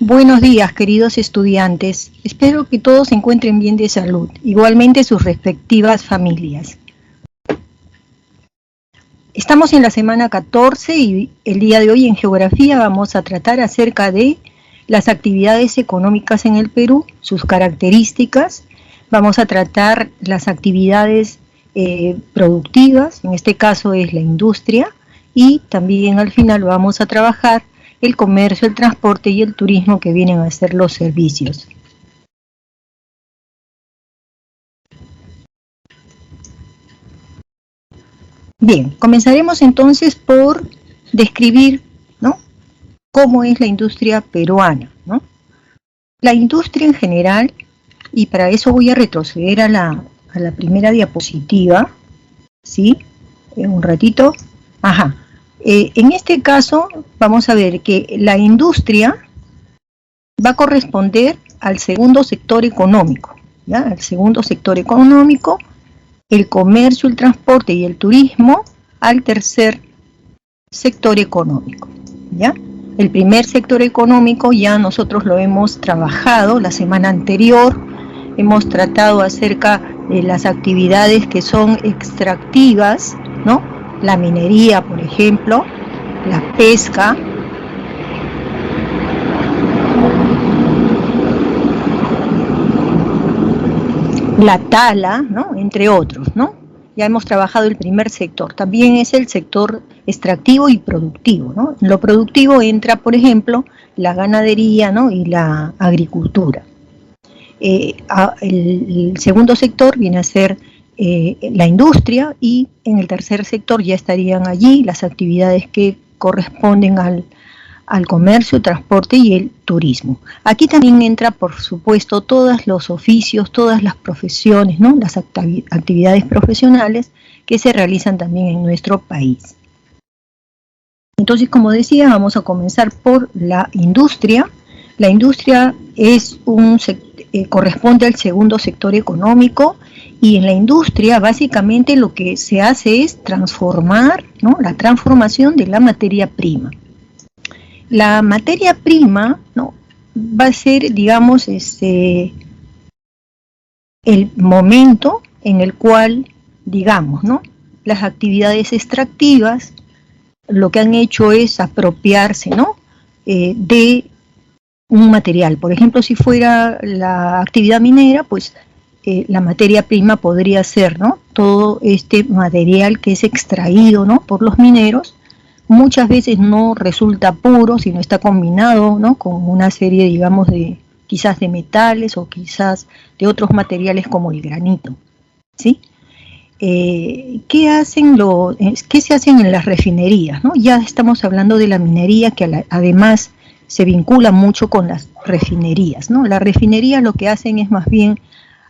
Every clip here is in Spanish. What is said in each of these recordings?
Buenos días, queridos estudiantes. Espero que todos se encuentren bien de salud, igualmente sus respectivas familias. Estamos en la semana 14 y el día de hoy en Geografía vamos a tratar acerca de las actividades económicas en el Perú, sus características. Vamos a tratar las actividades productivas, en este caso es la industria, y también al final vamos a trabajar el comercio, el transporte y el turismo, que vienen a ser los servicios. Bien, comenzaremos entonces por describir, ¿no?, cómo es la industria peruana, ¿no? La industria en general, y para eso voy a retroceder a la primera diapositiva, ¿sí? Un ratito. Ajá. En este caso vamos a ver que la industria va a corresponder al segundo sector económico, ¿ya? Al segundo sector económico, el comercio, el transporte y el turismo al tercer sector económico, ¿ya? El primer sector económico ya nosotros lo hemos trabajado la semana anterior, hemos tratado acerca de las actividades que son extractivas, ¿no? La minería, por ejemplo, la pesca, la tala, ¿no?, entre otros, ¿no? Ya hemos trabajado el primer sector. También es el sector extractivo y productivo, ¿no? En lo productivo entra, por ejemplo, la ganadería, ¿no?, y la agricultura. El segundo sector viene a ser la industria, y en el tercer sector ya estarían allí las actividades que corresponden al comercio, transporte y el turismo. Aquí también entra, por supuesto, todos los oficios, todas las profesiones, ¿no?, las actividades profesionales que se realizan también en nuestro país. Entonces, como decía, vamos a comenzar por la industria. La industria es corresponde al segundo sector económico, y en la industria básicamente lo que se hace es transformar, ¿no?, la transformación de la materia prima. La materia prima, ¿no?, va a ser, digamos, el momento en el cual, digamos, ¿no?, las actividades extractivas lo que han hecho es apropiarse, ¿no?, de un material. Por ejemplo, si fuera la actividad minera, pues la materia prima podría ser, ¿no?, todo este material que es extraído, ¿no?, por los mineros. Muchas veces no resulta puro, sino está combinado, ¿no?, con una serie, digamos, quizás de metales o quizás de otros materiales como el granito, ¿sí? ¿Qué se hacen en las refinerías, ¿no? Ya estamos hablando de la minería, que además se vincula mucho con las refinerías, ¿no? Las refinerías lo que hacen es más bien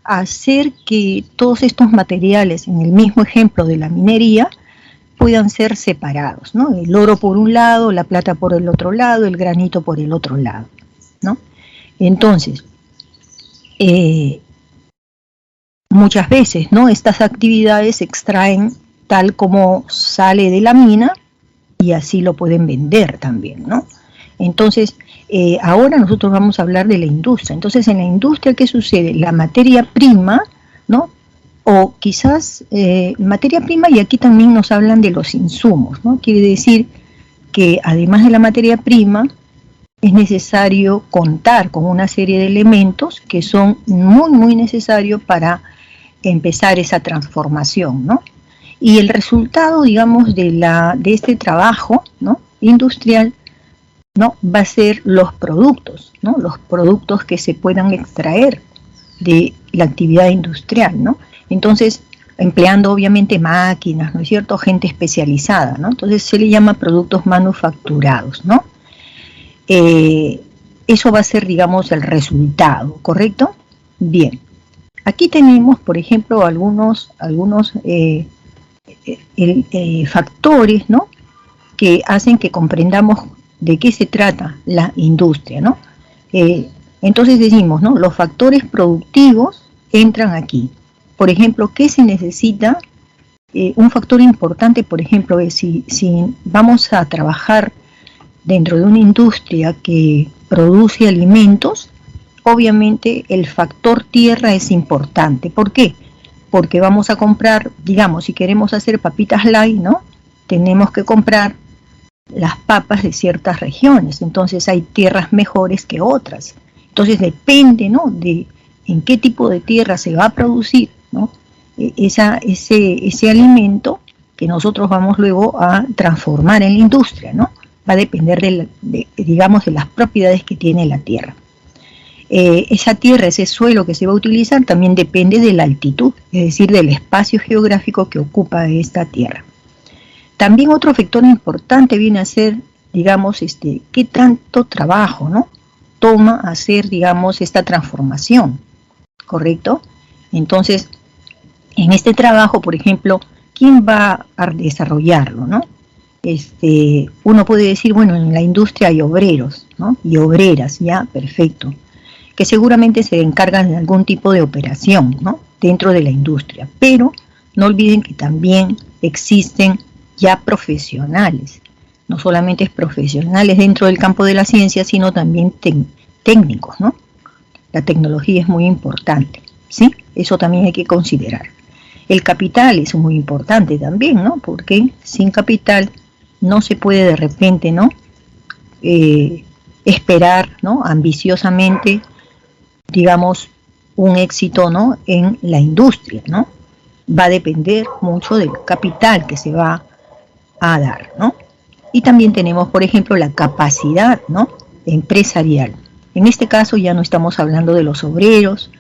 hacer que todos estos materiales, en el mismo ejemplo de la minería, puedan ser separados, ¿no? El oro por un lado, la plata por el otro lado, el granito por el otro lado, ¿no? Entonces, muchas veces, ¿no?, estas actividades se extraen tal como sale de la mina, y así lo pueden vender también, ¿no? Entonces, ahora nosotros vamos a hablar de la industria. Entonces, en la industria, ¿qué sucede? La materia prima, ¿no?, o quizás materia prima, y aquí también nos hablan de los insumos, ¿no? Quiere decir que además de la materia prima, es necesario contar con una serie de elementos que son muy, muy necesarios para empezar esa transformación, ¿no? Y el resultado, digamos, de este trabajo, ¿no?, industrial, ¿no?, va a ser los productos, ¿no?, los productos que se puedan extraer de la actividad industrial, ¿no? Entonces, empleando obviamente máquinas, ¿no es cierto?, gente especializada, ¿no? Entonces se le llama productos manufacturados, ¿no? Eso va a ser, digamos, el resultado, ¿correcto? Bien. Aquí tenemos, por ejemplo, algunos factores, ¿no?, que hacen que comprendamos de qué se trata la industria, ¿no? Entonces decimos, ¿no?, los factores productivos entran aquí. Por ejemplo, ¿qué se necesita? Un factor importante, por ejemplo, es si vamos a trabajar dentro de una industria que produce alimentos, obviamente el factor tierra es importante. ¿Por qué? Porque vamos a comprar, digamos, si queremos hacer papitas light, ¿no? Tenemos que comprar las papas de ciertas regiones, entonces hay tierras mejores que otras. Entonces depende, ¿no?, de en qué tipo de tierra se va a producir, ¿no?, ese alimento que nosotros vamos luego a transformar en la industria, ¿no? Va a depender digamos, de las propiedades que tiene la tierra. Esa tierra, ese suelo que se va a utilizar también depende de la altitud, es decir, del espacio geográfico que ocupa esta tierra. También otro factor importante viene a ser, digamos, qué tanto trabajo, ¿no?, toma hacer, digamos, esta transformación, ¿correcto? Entonces, en este trabajo, por ejemplo, ¿quién va a desarrollarlo, no? Uno puede decir, bueno, en la industria hay obreros, ¿no?, y obreras, ya, perfecto, que seguramente se encargan de algún tipo de operación, ¿no?, dentro de la industria, pero no olviden que también existen ya profesionales, no solamente profesionales dentro del campo de la ciencia, sino también técnicos, ¿no? La tecnología es muy importante, ¿sí? Eso también hay que considerar. El capital es muy importante también, ¿no? Porque sin capital no se puede de repente, ¿no?, esperar, ¿no?, ambiciosamente, digamos, un éxito, ¿no?, en la industria, ¿no? Va a depender mucho del capital que se va a dar, ¿no? Y también tenemos, por ejemplo, la capacidad, ¿no?, empresarial. En este caso ya no estamos hablando de los obreros,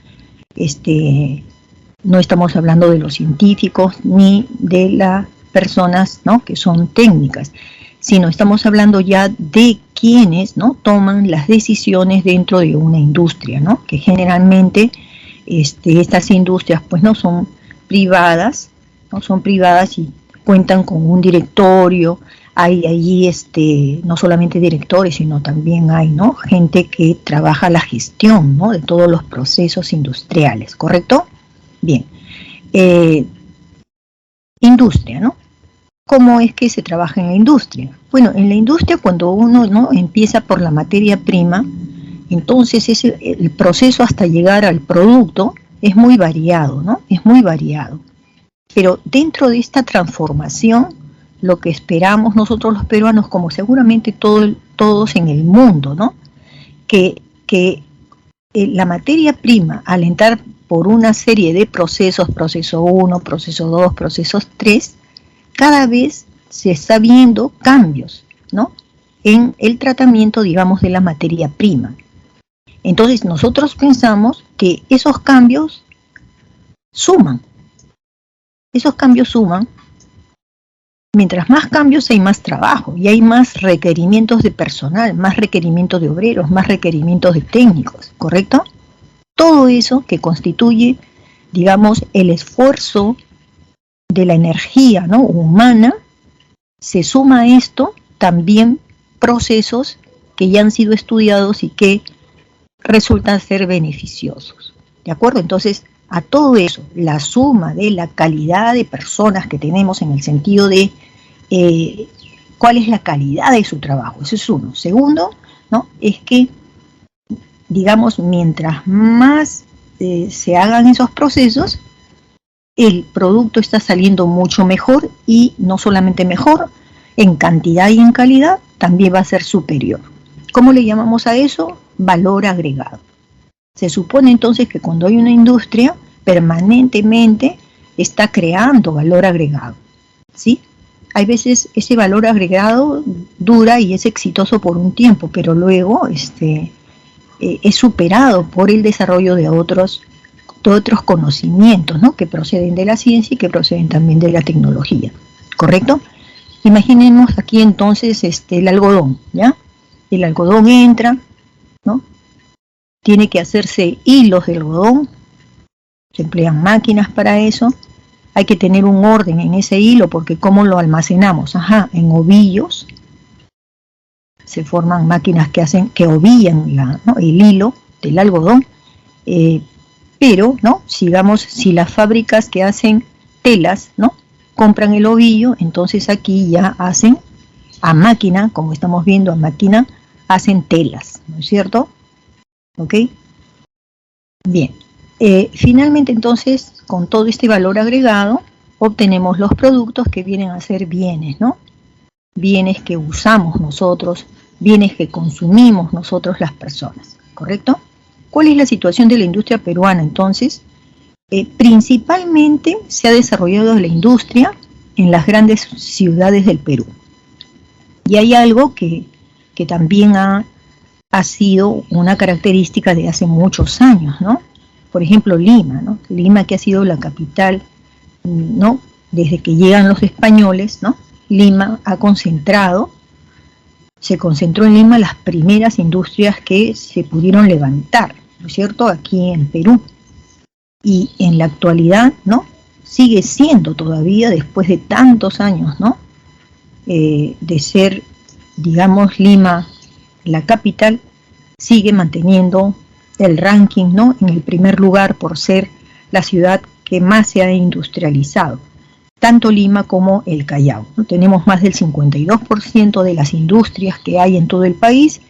no estamos hablando de los científicos ni de las personas, ¿no?, que son técnicas, sino estamos hablando ya de quienes, ¿no?, toman las decisiones dentro de una industria, ¿no?, que generalmente estas industrias pues no son privadas, y cuentan con un directorio. Hay allí no solamente directores, sino también hay, ¿no?, gente que trabaja la gestión, ¿no?, de todos los procesos industriales, ¿correcto? Bien. Industria, ¿no? ¿Cómo es que se trabaja en la industria? Bueno, en la industria, cuando uno, ¿no?, empieza por la materia prima, entonces el proceso hasta llegar al producto es muy variado, ¿no? Es muy variado. Pero dentro de esta transformación, lo que esperamos nosotros los peruanos, como seguramente todos en el mundo, ¿no?, que la materia prima, al entrar por una serie de procesos, proceso 1, proceso 2, procesos 3, cada vez se está viendo cambios, ¿no?, en el tratamiento, digamos, de la materia prima. Entonces nosotros pensamos que esos cambios suman. Esos cambios suman. Mientras más cambios hay más trabajo y hay más requerimientos de personal, más requerimientos de obreros, más requerimientos de técnicos, ¿correcto? Todo eso que constituye, digamos, el esfuerzo de la energía, ¿no?, humana, se suma a esto también procesos que ya han sido estudiados y que resultan ser beneficiosos, ¿de acuerdo? Entonces, a todo eso, la suma de la calidad de personas que tenemos en el sentido de cuál es la calidad de su trabajo, eso es uno. Segundo, ¿no?, es que, digamos, mientras más se hagan esos procesos, el producto está saliendo mucho mejor, y no solamente mejor, en cantidad y en calidad, también va a ser superior. ¿Cómo le llamamos a eso? Valor agregado. Se supone entonces que cuando hay una industria, permanentemente está creando valor agregado, ¿sí? Hay veces ese valor agregado dura y es exitoso por un tiempo, pero luego es superado por el desarrollo de otros conocimientos, ¿no?, que proceden de la ciencia y que proceden también de la tecnología, ¿correcto? Imaginemos aquí entonces el algodón, ¿ya? El algodón entra, ¿no?, tiene que hacerse hilos de algodón, se emplean máquinas para eso, hay que tener un orden en ese hilo, porque ¿cómo lo almacenamos? En ovillos, se forman máquinas que ovillan ¿no?, el hilo del algodón, pero, ¿no?, sigamos, si las fábricas que hacen telas, ¿no?, compran el ovillo, entonces aquí ya hacen a máquina, como estamos viendo, a máquina, hacen telas, ¿no es cierto? ¿Ok? Bien. Finalmente, entonces, con todo este valor agregado, obtenemos los productos que vienen a ser bienes, ¿no? Bienes que usamos nosotros, bienes que consumimos nosotros las personas, ¿correcto? ¿Cuál es la situación de la industria peruana entonces? Principalmente se ha desarrollado la industria en las grandes ciudades del Perú. Y hay algo que también ha sido una característica de hace muchos años, ¿no? Por ejemplo, Lima, ¿no? Lima, que ha sido la capital, ¿no? Desde que llegan los españoles, ¿no? Lima se concentró en Lima las primeras industrias que se pudieron levantar, ¿no es cierto?, aquí en Perú. Y en la actualidad, ¿no?, sigue siendo todavía, después de tantos años, ¿no?, de ser, digamos, Lima la capital, sigue manteniendo el ranking, ¿no?, en el primer lugar por ser la ciudad que más se ha industrializado, tanto Lima como el Callao, ¿no? Tenemos más del 52% de las industrias que hay en todo el país,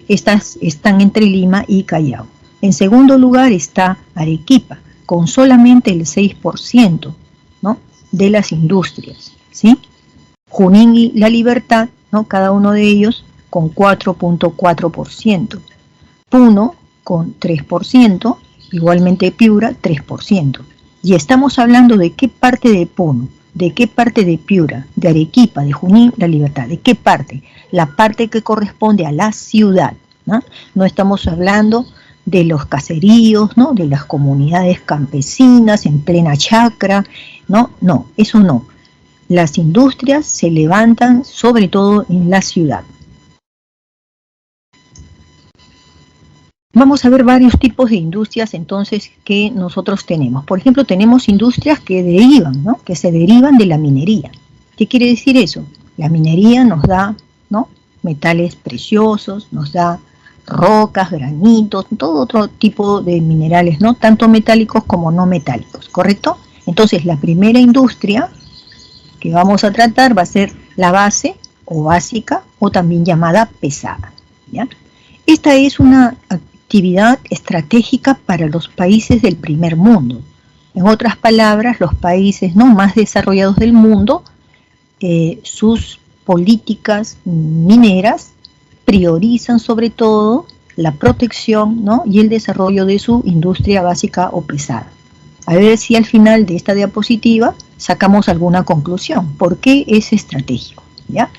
estas están entre Lima y Callao. En segundo lugar está Arequipa, con solamente el 6%, ¿no?, de las industrias, ¿sí? Junín y La Libertad, ¿no?, cada uno de ellos con 4.4%. Puno con 3%, igualmente Piura 3%. Y estamos hablando de qué parte de Puno, de qué parte de Piura, de Arequipa, de Junín, La Libertad, de qué parte, la parte que corresponde a la ciudad, ¿no? No estamos hablando de los caseríos, ¿no?, de las comunidades campesinas en plena chacra, no, eso no. Las industrias se levantan sobre todo en la ciudad. Vamos a ver varios tipos de industrias entonces que nosotros tenemos. Por ejemplo, tenemos industrias que derivan, ¿no?, que se derivan de la minería. ¿Qué quiere decir eso? La minería nos da, ¿no?, metales preciosos, nos da rocas, granitos, todo otro tipo de minerales, ¿no?, tanto metálicos como no metálicos, ¿correcto? Entonces, la primera industria que vamos a tratar va a ser la base o básica, o también llamada pesada, ¿ya? Esta es una actividad estratégica para los países del primer mundo. En otras palabras, los países, ¿no?, más desarrollados del mundo, sus políticas mineras priorizan sobre todo la protección, ¿no?, y el desarrollo de su industria básica o pesada. A ver si al final de esta diapositiva sacamos alguna conclusión. ¿Por qué es estratégico? ¿Ya?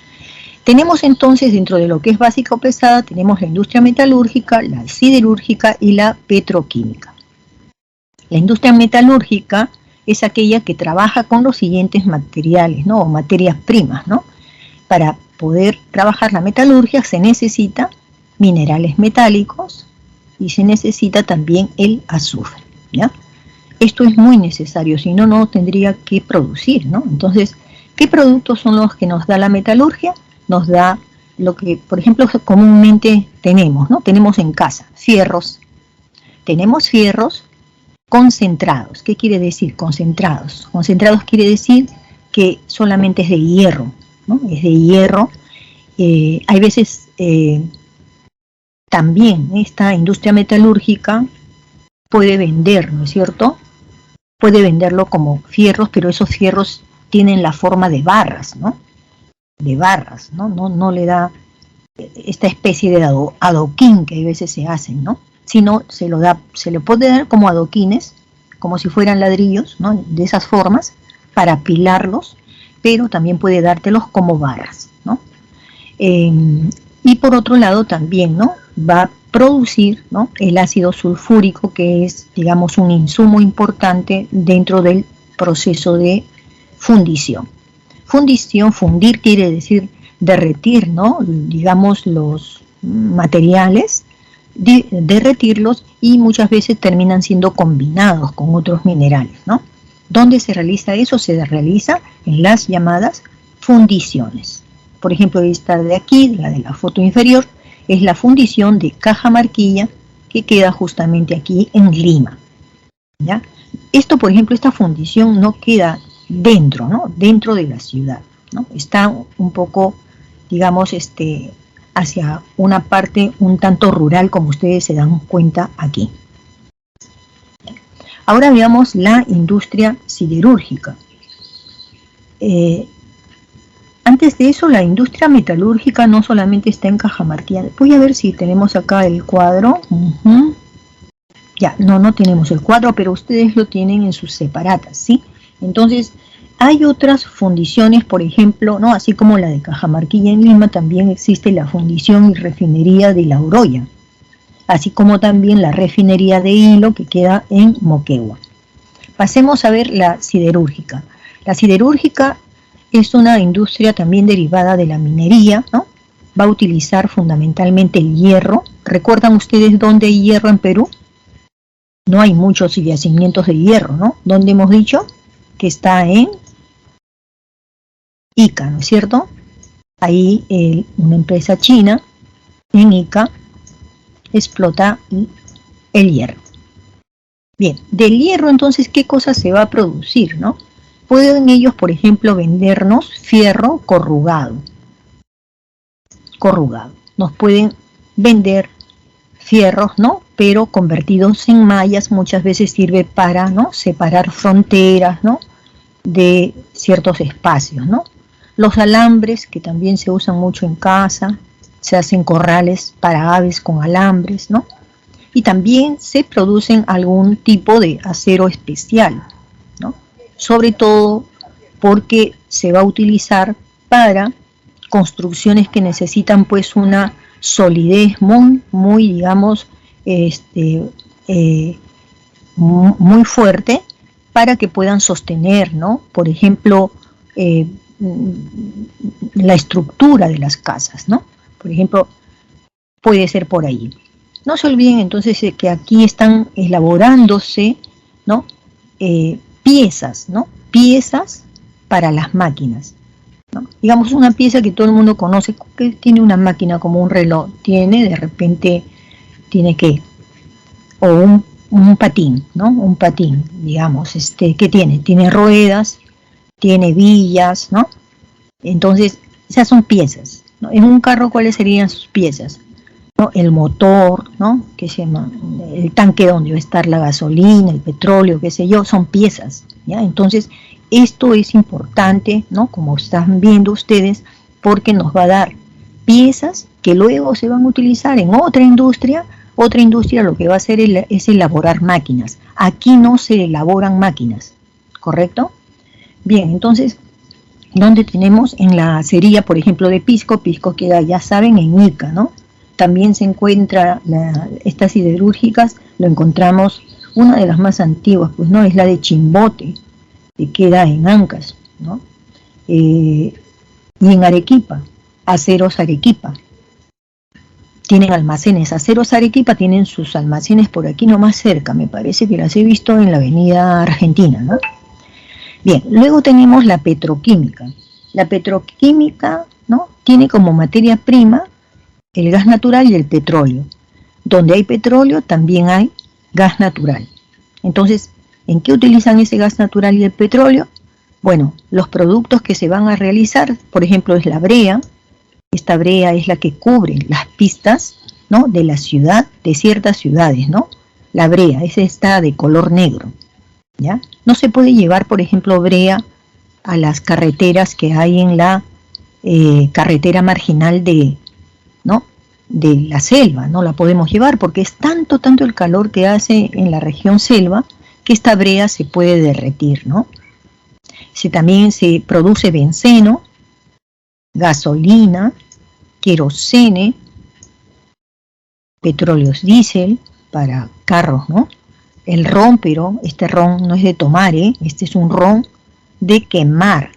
Tenemos entonces, dentro de lo que es básica o pesada, tenemos la industria metalúrgica, la siderúrgica y la petroquímica. La industria metalúrgica es aquella que trabaja con los siguientes materiales, ¿no?, o materias primas, ¿no? Para poder trabajar la metalurgia se necesita minerales metálicos y se necesita también el azufre, ¿ya? Esto es muy necesario, si no, no tendría que producir, ¿no? Entonces, ¿qué productos son los que nos da la metalurgia? Nos da lo que, por ejemplo, comúnmente tenemos, ¿no? Tenemos en casa fierros. Tenemos fierros concentrados. ¿Qué quiere decir concentrados? Concentrados quiere decir que solamente es de hierro, ¿no? Es de hierro. Hay veces también esta industria metalúrgica puede vender, ¿no es cierto? Puede venderlo como fierros, pero esos fierros tienen la forma de barras, ¿no? De barras, ¿no? No le da esta especie de adoquín que a veces se hacen, ¿no? Sino se le puede dar como adoquines, como si fueran ladrillos, ¿no?, de esas formas, para apilarlos, pero también puede dártelos como barras, ¿no? Y por otro lado también, ¿no?, va a producir, ¿no?, el ácido sulfúrico, que es, digamos, un insumo importante dentro del proceso de fundición. Fundir quiere decir derretir, ¿no?, digamos, los materiales, derretirlos, y muchas veces terminan siendo combinados con otros minerales, ¿no? ¿Dónde se realiza eso? Se realiza en las llamadas fundiciones. Por ejemplo, esta de aquí, la de la foto inferior, es la fundición de Cajamarquilla, que queda justamente aquí en Lima, ¿ya? Esto, por ejemplo, esta fundición no queda dentro, ¿no?, dentro de la ciudad, ¿no? Está un poco digamos, hacia una parte un tanto rural, como ustedes se dan cuenta aquí. Ahora veamos la industria siderúrgica. Antes de eso, la industria metalúrgica no solamente está en Cajamarquilla. Voy a ver si tenemos acá el cuadro. Ya, no tenemos el cuadro, pero ustedes lo tienen en sus separatas, ¿sí? Entonces, hay otras fundiciones, por ejemplo, ¿no? Así como la de Cajamarquilla en Lima, también existe la fundición y refinería de La Oroya, así como también la refinería de hilo que queda en Moquegua. Pasemos a ver la siderúrgica. La siderúrgica es una industria también derivada de la minería, ¿no? Va a utilizar fundamentalmente el hierro. ¿Recuerdan ustedes dónde hay hierro en Perú? No hay muchos yacimientos de hierro, ¿no? ¿Dónde hemos dicho? Que está en Ica, ¿no es cierto? Ahí una empresa china en Ica explota el hierro. Bien, del hierro entonces, ¿qué cosa se va a producir, no? Pueden ellos, por ejemplo, vendernos fierro corrugado. Nos pueden vender fierros, ¿no? Pero convertidos en mallas, muchas veces sirve para, ¿no? Separar fronteras, ¿no? De ciertos espacios, ¿no? Los alambres, que también se usan mucho en casa, se hacen corrales para aves con alambres, ¿no? Y también se producen algún tipo de acero especial, ¿no? Sobre todo porque se va a utilizar para construcciones que necesitan pues una solidez muy digamos, muy fuerte para que puedan sostener, ¿no? Por ejemplo, la estructura de las casas, ¿no? Por ejemplo, puede ser por ahí. No se olviden entonces que aquí están elaborándose, ¿no? Piezas, ¿no? Piezas para las máquinas, ¿no? Digamos una pieza que todo el mundo conoce, que tiene una máquina como un reloj, de repente tiene que, o un patín, ¿no? Un patín, digamos, ¿qué tiene? Tiene ruedas, tiene villas, ¿no? Entonces, esas son piezas, ¿no? En un carro, ¿cuáles serían sus piezas? ¿No? El motor, ¿no? ¿Qué se llama? El tanque donde va a estar la gasolina, el petróleo, qué sé yo, son piezas, ¿ya? Entonces, esto es importante, ¿no? Como están viendo ustedes, porque nos va a dar piezas que luego se van a utilizar en otra industria lo que va a hacer es elaborar máquinas. Aquí no se elaboran máquinas, ¿correcto? Bien, entonces, ¿dónde tenemos? En la acería, por ejemplo, de Pisco queda, ya saben, en Ica, ¿no? También se encuentra estas siderúrgicas, lo encontramos, una de las más antiguas, pues no, es la de Chimbote, que queda en Ancash, ¿no? Y en Arequipa, Aceros Arequipa, tienen almacenes. Aceros Arequipa tienen sus almacenes por aquí nomás cerca, me parece que las he visto en la avenida Argentina, ¿no? Bien, luego tenemos la petroquímica. La petroquímica, ¿no? Tiene como materia prima el gas natural y el petróleo. Donde hay petróleo también hay gas natural. Entonces, ¿en qué utilizan ese gas natural y el petróleo? Bueno, los productos que se van a realizar, por ejemplo, es la brea. Esta brea es la que cubre las pistas, ¿no? De la ciudad, de ciertas ciudades, ¿no? La brea, esa está de color negro, ¿ya? No se puede llevar, por ejemplo, brea a las carreteras que hay en la carretera marginal de la selva, no la podemos llevar porque es tanto el calor que hace en la región selva que esta brea se puede derretir, ¿no? También se produce benceno, gasolina, querosene, petróleos diésel para carros, ¿no? El ron, pero este ron no es de tomar, este es un ron de quemar,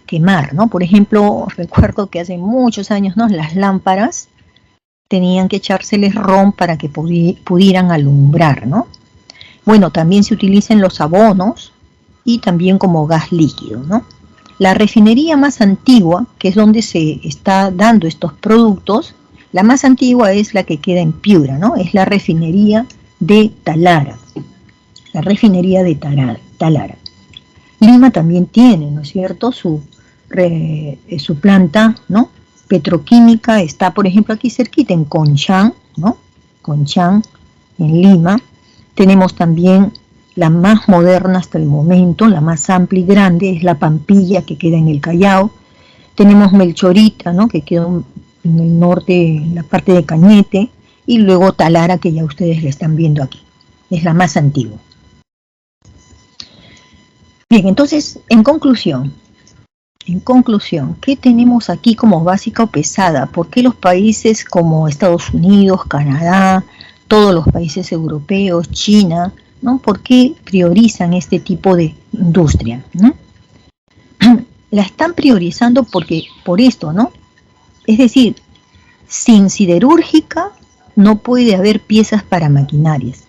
¿no? Por ejemplo, recuerdo que hace muchos años, ¿no? Las lámparas tenían que echárseles ron para que pudieran alumbrar, ¿no? Bueno, también se utilizan los abonos y también como gas líquido, ¿no? La refinería más antigua, que es donde se está dando estos productos, la más antigua es la que queda en Piura, ¿no? Es la refinería de Talara. La refinería de Talara. Lima también tiene, ¿no es cierto?, su planta, ¿no?, petroquímica está, por ejemplo, aquí cerquita en Conchán, ¿no? Conchán, en Lima. Tenemos también la más moderna hasta el momento, la más amplia y grande, es la Pampilla, que queda en el Callao. Tenemos Melchorita, ¿no? Que queda en el norte, en la parte de Cañete, y luego Talara, que ya ustedes la están viendo aquí. Es la más antigua. Bien, entonces, en conclusión, ¿qué tenemos aquí como básica o pesada? ¿Por qué los países como Estados Unidos, Canadá, todos los países europeos, China, ¿no? ¿Por qué priorizan este tipo de industria, ¿no? La están priorizando porque, por esto, ¿no? Es decir, sin siderúrgica no puede haber piezas para maquinarias.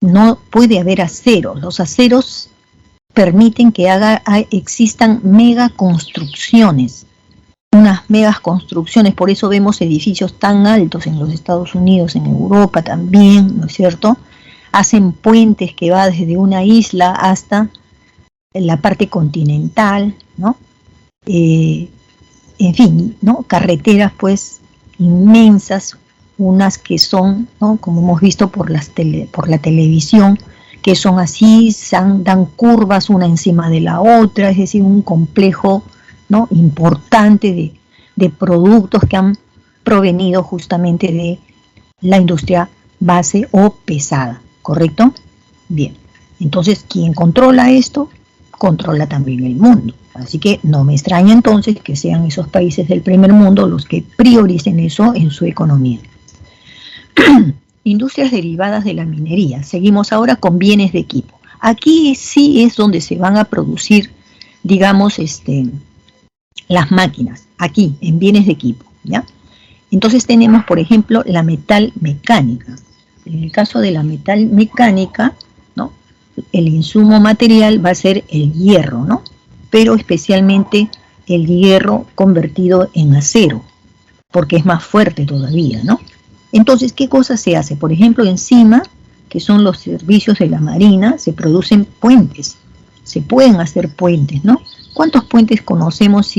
No puede haber acero. Los aceros permiten que existan megaconstrucciones, unas megaconstrucciones, por eso vemos edificios tan altos en los Estados Unidos, en Europa también, ¿no es cierto? Hacen puentes que va desde una isla hasta la parte continental, ¿no? En fin, ¿no? Carreteras pues inmensas, unas que son, ¿no? Como hemos visto por la televisión, que son así, dan curvas una encima de la otra, es decir, un complejo, ¿no? Importante de productos que han provenido justamente de la industria base o pesada, ¿correcto? Bien, entonces, ¿quién controla esto? Controla también el mundo. Así que no me extraña entonces que sean esos países del primer mundo los que prioricen eso en su economía. Industrias derivadas de la minería. Seguimos ahora con bienes de equipo. Aquí sí es donde se van a producir, digamos, las máquinas. Aquí, en bienes de equipo, ¿ya? Entonces tenemos, por ejemplo, la metal mecánica. En el caso de la metal mecánica, ¿no? El insumo material va a ser el hierro, ¿no? Pero especialmente el hierro convertido en acero, porque es más fuerte todavía, ¿no? Entonces, ¿qué cosa se hace? Por ejemplo, encima, que son los servicios de la Marina, se producen puentes. Se pueden hacer puentes, ¿no? ¿Cuántos puentes conocemos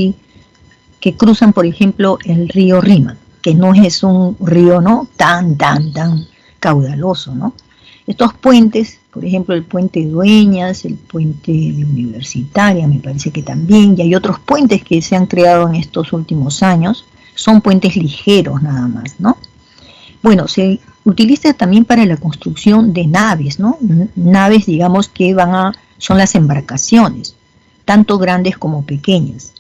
que cruzan, por ejemplo, el río Rímac? Que no es un río, ¿no? tan caudaloso, ¿no? Estos puentes, por ejemplo, el puente Dueñas, el puente de Universitaria, me parece que también, y hay otros puentes que se han creado en estos últimos años, son puentes ligeros nada más, ¿no? Bueno, se utiliza también para la construcción de naves, ¿no? Naves, digamos, que son las embarcaciones, tanto grandes como pequeñas.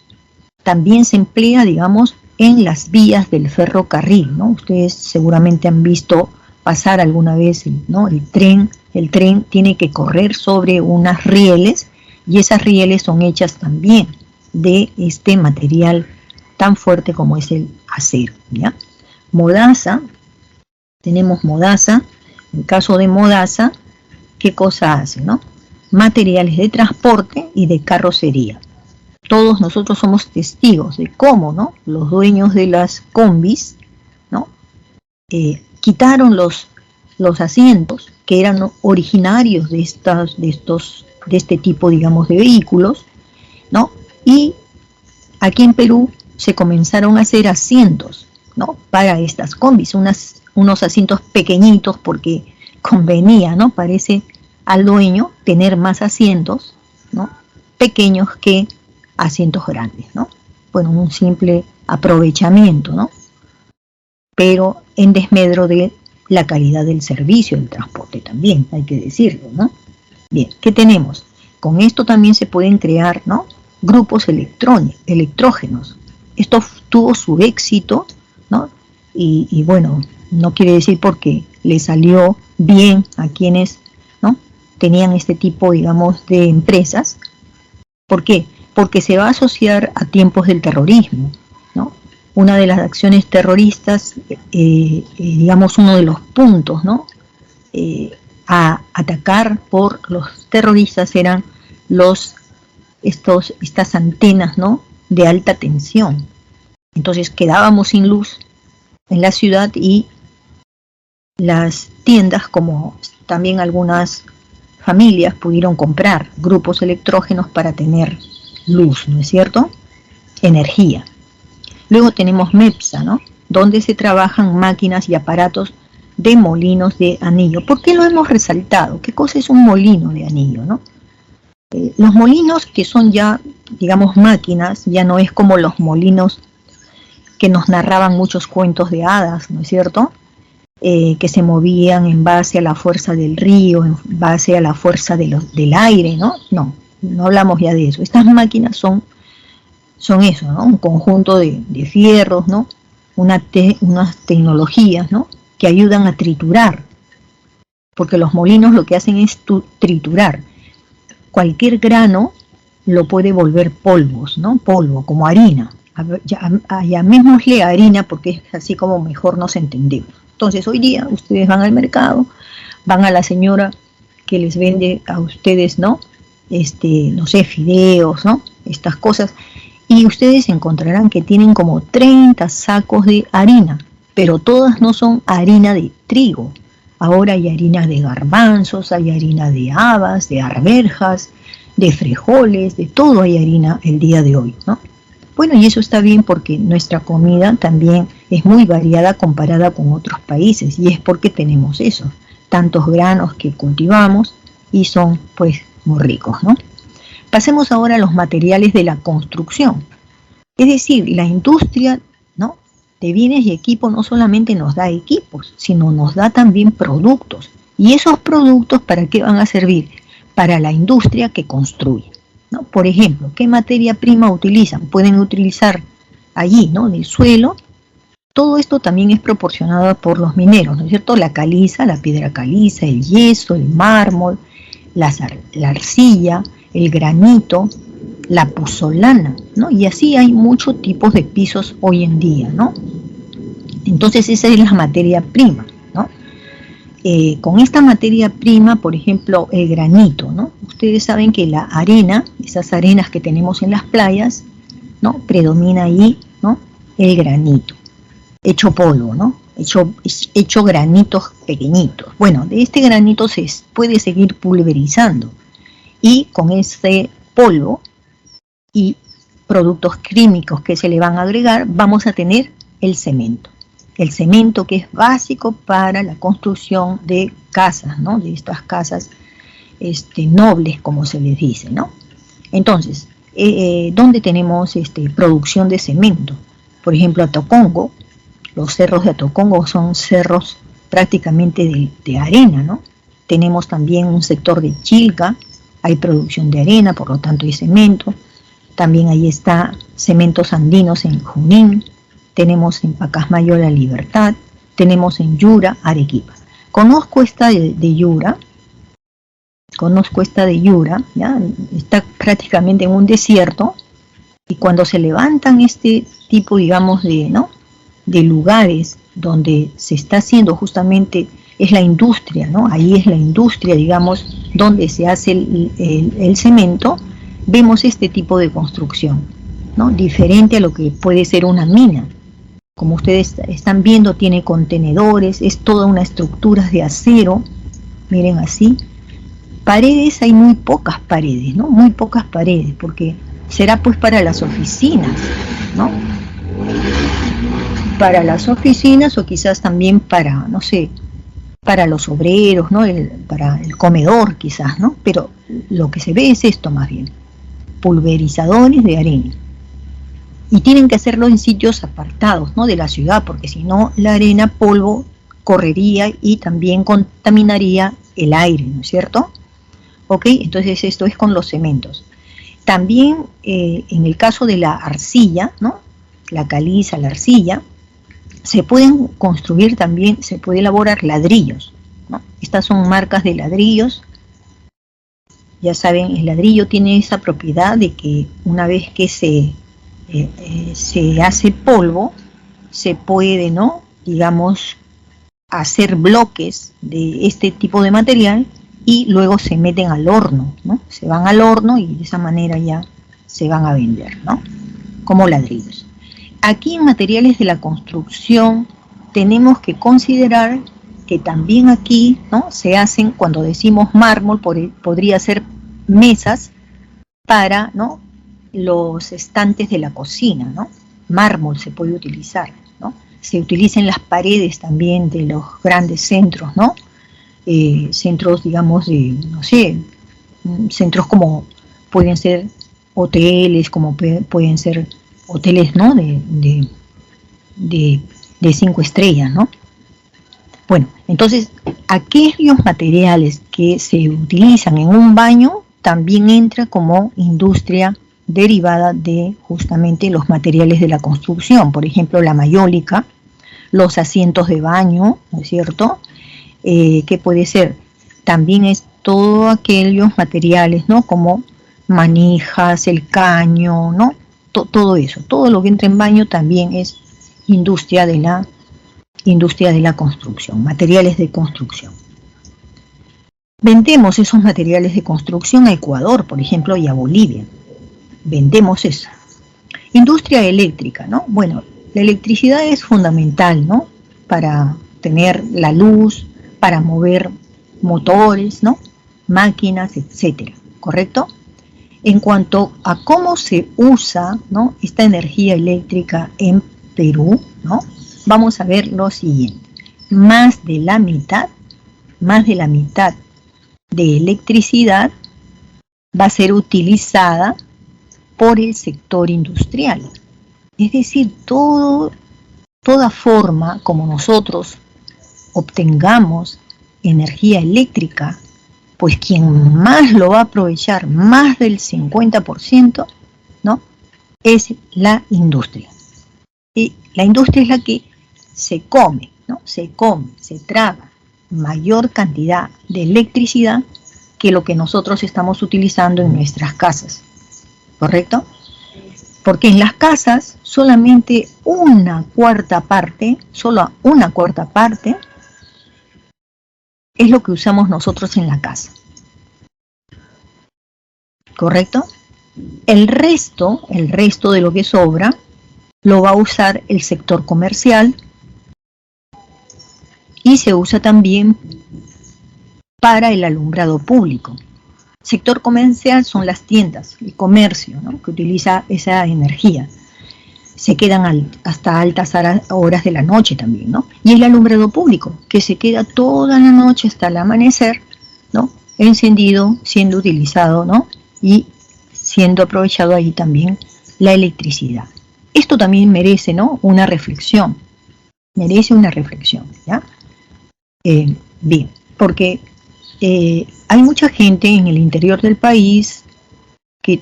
También se emplea, digamos, en las vías del ferrocarril, ¿no? Ustedes seguramente han visto pasar alguna vez, ¿no? El tren tiene que correr sobre unas rieles y esas rieles son hechas también de este material tan fuerte como es el acero, ¿ya? Modaza. Tenemos Modaza. En caso de Modaza, ¿qué cosa hace, no? Materiales de transporte y de carrocería. Todos nosotros somos testigos de cómo, ¿no? Los dueños de las combis, ¿no? Quitaron los asientos que eran originarios de este tipo, digamos, de vehículos, ¿no? Y aquí en Perú se comenzaron a hacer asientos, ¿no? Para estas combis, unos asientos pequeñitos porque convenía, ¿no? Parece al dueño tener más asientos, ¿no? Pequeños que asientos grandes, ¿no? Bueno, un simple aprovechamiento, ¿no? Pero en desmedro de la calidad del servicio, del transporte también, hay que decirlo, ¿no? Bien, ¿qué tenemos? Con esto también se pueden crear, ¿no? Grupos electrógenos. Esto tuvo su éxito, ¿no? Y bueno, no quiere decir porque le salió bien a quienes, ¿no? Tenían este tipo, digamos, de empresas. ¿Por qué? Porque se va a asociar a tiempos del terrorismo, ¿no? Una de las acciones terroristas, digamos, uno de los puntos, ¿no? A atacar por los terroristas eran estas antenas, ¿no? De alta tensión. Entonces quedábamos sin luz en la ciudad y las tiendas, como también algunas familias, pudieron comprar grupos electrógenos para tener luz, ¿no es cierto? Energía. Luego tenemos MEPSA, ¿no? Donde se trabajan máquinas y aparatos de molinos de anillo. ¿Por qué lo hemos resaltado? ¿Qué cosa es un molino de anillo, no? Los molinos que son ya, digamos, máquinas, ya no es como los molinos que nos narraban muchos cuentos de hadas, ¿no es cierto? Que se movían en base a la fuerza del río, en base a la fuerza del aire, ¿no? No hablamos ya de eso. Estas máquinas son eso, ¿no? Un conjunto de fierros, ¿no? Unas tecnologías, ¿no? Que ayudan a triturar, porque los molinos lo que hacen es triturar. Cualquier grano lo puede volver polvos, ¿no? Polvo, como harina. Llamémosle harina porque es así como mejor nos entendemos. Entonces hoy día ustedes van al mercado, van a la señora que les vende a ustedes, ¿no? No sé, fideos, ¿no? Estas cosas. Y ustedes encontrarán que tienen como 30 sacos de harina, pero todas no son harina de trigo. Ahora hay harina de garbanzos, hay harina de habas, de arvejas, de frijoles, de todo hay harina el día de hoy, ¿no? Bueno, y eso está bien porque nuestra comida también es muy variada comparada con otros países, y es porque tenemos eso, tantos granos que cultivamos y son pues muy ricos, ¿no? Pasemos ahora a los materiales de la construcción. Es decir, la industria, ¿no?, de bienes y equipos no solamente nos da equipos, sino nos da también productos. ¿Y esos productos para qué van a servir? Para la industria que construye, ¿no? Por ejemplo, ¿qué materia prima utilizan? Pueden utilizar allí, ¿no?, del suelo. Todo esto también es proporcionado por los mineros, ¿no es cierto? La caliza, la piedra caliza, el yeso, el mármol, la arcilla, el granito, la pozolana, ¿no? Y así hay muchos tipos de pisos hoy en día, ¿no? Entonces esa es la materia prima, ¿no? Con esta materia prima, por ejemplo, el granito, ¿no? Ustedes saben que la arena, esas arenas que tenemos en las playas, ¿no?, predomina ahí, ¿no?, el granito, hecho polvo, ¿no? Hecho granitos pequeñitos. Bueno, de este granito se puede seguir pulverizando y con este polvo y productos químicos que se le van a agregar, vamos a tener el cemento. El cemento que es básico para la construcción de casas, ¿no?, de estas casas nobles, como se les dice, ¿no? Entonces, ¿dónde tenemos producción de cemento? Por ejemplo, Atocongo. Los cerros de Atocongo son cerros prácticamente de arena, ¿no? Tenemos también un sector de Chilca, hay producción de arena, por lo tanto hay cemento. También ahí está Cementos Andinos en Junín, tenemos en Pacasmayo La Libertad, tenemos en Yura, Arequipa. Conozco esta de Yura, ¿ya? Está prácticamente en un desierto, y cuando se levantan este tipo, digamos, de lugares donde se está haciendo justamente, es la industria, ¿no? Ahí es la industria, digamos, donde se hace el cemento, vemos este tipo de construcción, ¿no? Diferente a lo que puede ser una mina. Como ustedes están viendo, tiene contenedores, es toda una estructura de acero, miren así. Paredes, hay muy pocas paredes, ¿no? Muy pocas paredes, porque será pues para las oficinas, ¿no? Para las oficinas, o quizás también para, no sé, para los obreros, ¿no? Para el comedor quizás, ¿no? Pero lo que se ve es esto más bien, pulverizadores de arena. Y tienen que hacerlo en sitios apartados, ¿no?, de la ciudad, porque si no la arena, polvo, correría y también contaminaría el aire, ¿no es cierto? Ok, entonces esto es con los cementos. También en el caso de la arcilla, ¿no?, la caliza, la arcilla, se pueden construir también, se puede elaborar ladrillos, ¿no? Estas son marcas de ladrillos. Ya saben, el ladrillo tiene esa propiedad de que una vez que se hace polvo, se puede, ¿no?, digamos, hacer bloques de este tipo de material y luego se meten al horno, ¿no? Se van al horno y de esa manera ya se van a vender, ¿no?, como ladrillos. Aquí en materiales de la construcción tenemos que considerar que también aquí, ¿no?, se hacen, cuando decimos mármol, podría ser mesas para, ¿no?, los estantes de la cocina, ¿no? mármol se puede utilizar, ¿no? Se utiliza en las paredes también de los grandes centros, ¿no? Centros, digamos, de, no sé, centros como pueden ser hoteles, como pueden ser hoteles, ¿no? De 5 estrellas, ¿no? Bueno, entonces, aquellos materiales que se utilizan en un baño también entra como industria derivada de justamente los materiales de la construcción, por ejemplo, la mayólica, los asientos de baño, ¿no es cierto? ¿Qué puede ser? También es todos aquellos materiales, ¿no? Como manijas, el caño, ¿no? Todo eso, todo lo que entra en baño también es industria de la construcción, materiales de construcción. Vendemos esos materiales de construcción a Ecuador, por ejemplo, y a Bolivia. Vendemos eso. Industria eléctrica, ¿no? Bueno, la electricidad es fundamental, ¿no? Para tener la luz, para mover motores, ¿no? Máquinas, etcétera, ¿correcto? En cuanto a cómo se usa, ¿no? Esta energía eléctrica en Perú, ¿no? Vamos a ver lo siguiente. Más de la mitad de electricidad va a ser utilizada por el sector industrial. Es decir, toda forma como nosotros obtengamos energía eléctrica, pues quien más lo va a aprovechar, más del 50%, ¿no? Es la industria. Y la industria es la que se come, ¿no? Se traga mayor cantidad de electricidad que lo que nosotros estamos utilizando en nuestras casas, ¿correcto? Porque en las casas solamente una cuarta parte es lo que usamos nosotros en la casa, ¿correcto? El resto de lo que sobra lo va a usar el sector comercial y se usa también para el alumbrado público. Sector comercial son las tiendas, el comercio, ¿no? Que utiliza esa energía. Se quedan hasta altas horas de la noche también, ¿no? Y el alumbrado público, que se queda toda la noche hasta el amanecer, ¿no? Encendido, siendo utilizado, ¿no? Y siendo aprovechado ahí también la electricidad. Esto también merece, ¿no? Una reflexión. Merece una reflexión, ¿ya? Bien, porque hay mucha gente en el interior del país que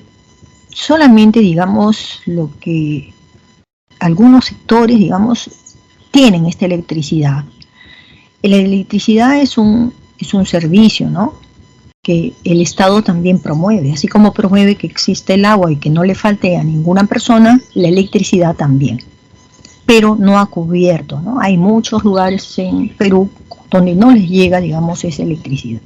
solamente, digamos, lo que algunos sectores, digamos, tienen esta electricidad. La electricidad es un servicio, ¿no? Que el Estado también promueve, así como promueve que existe el agua y que no le falte a ninguna persona, la electricidad también. Pero no ha cubierto, ¿no? Hay muchos lugares en Perú donde no les llega, digamos, esa electricidad.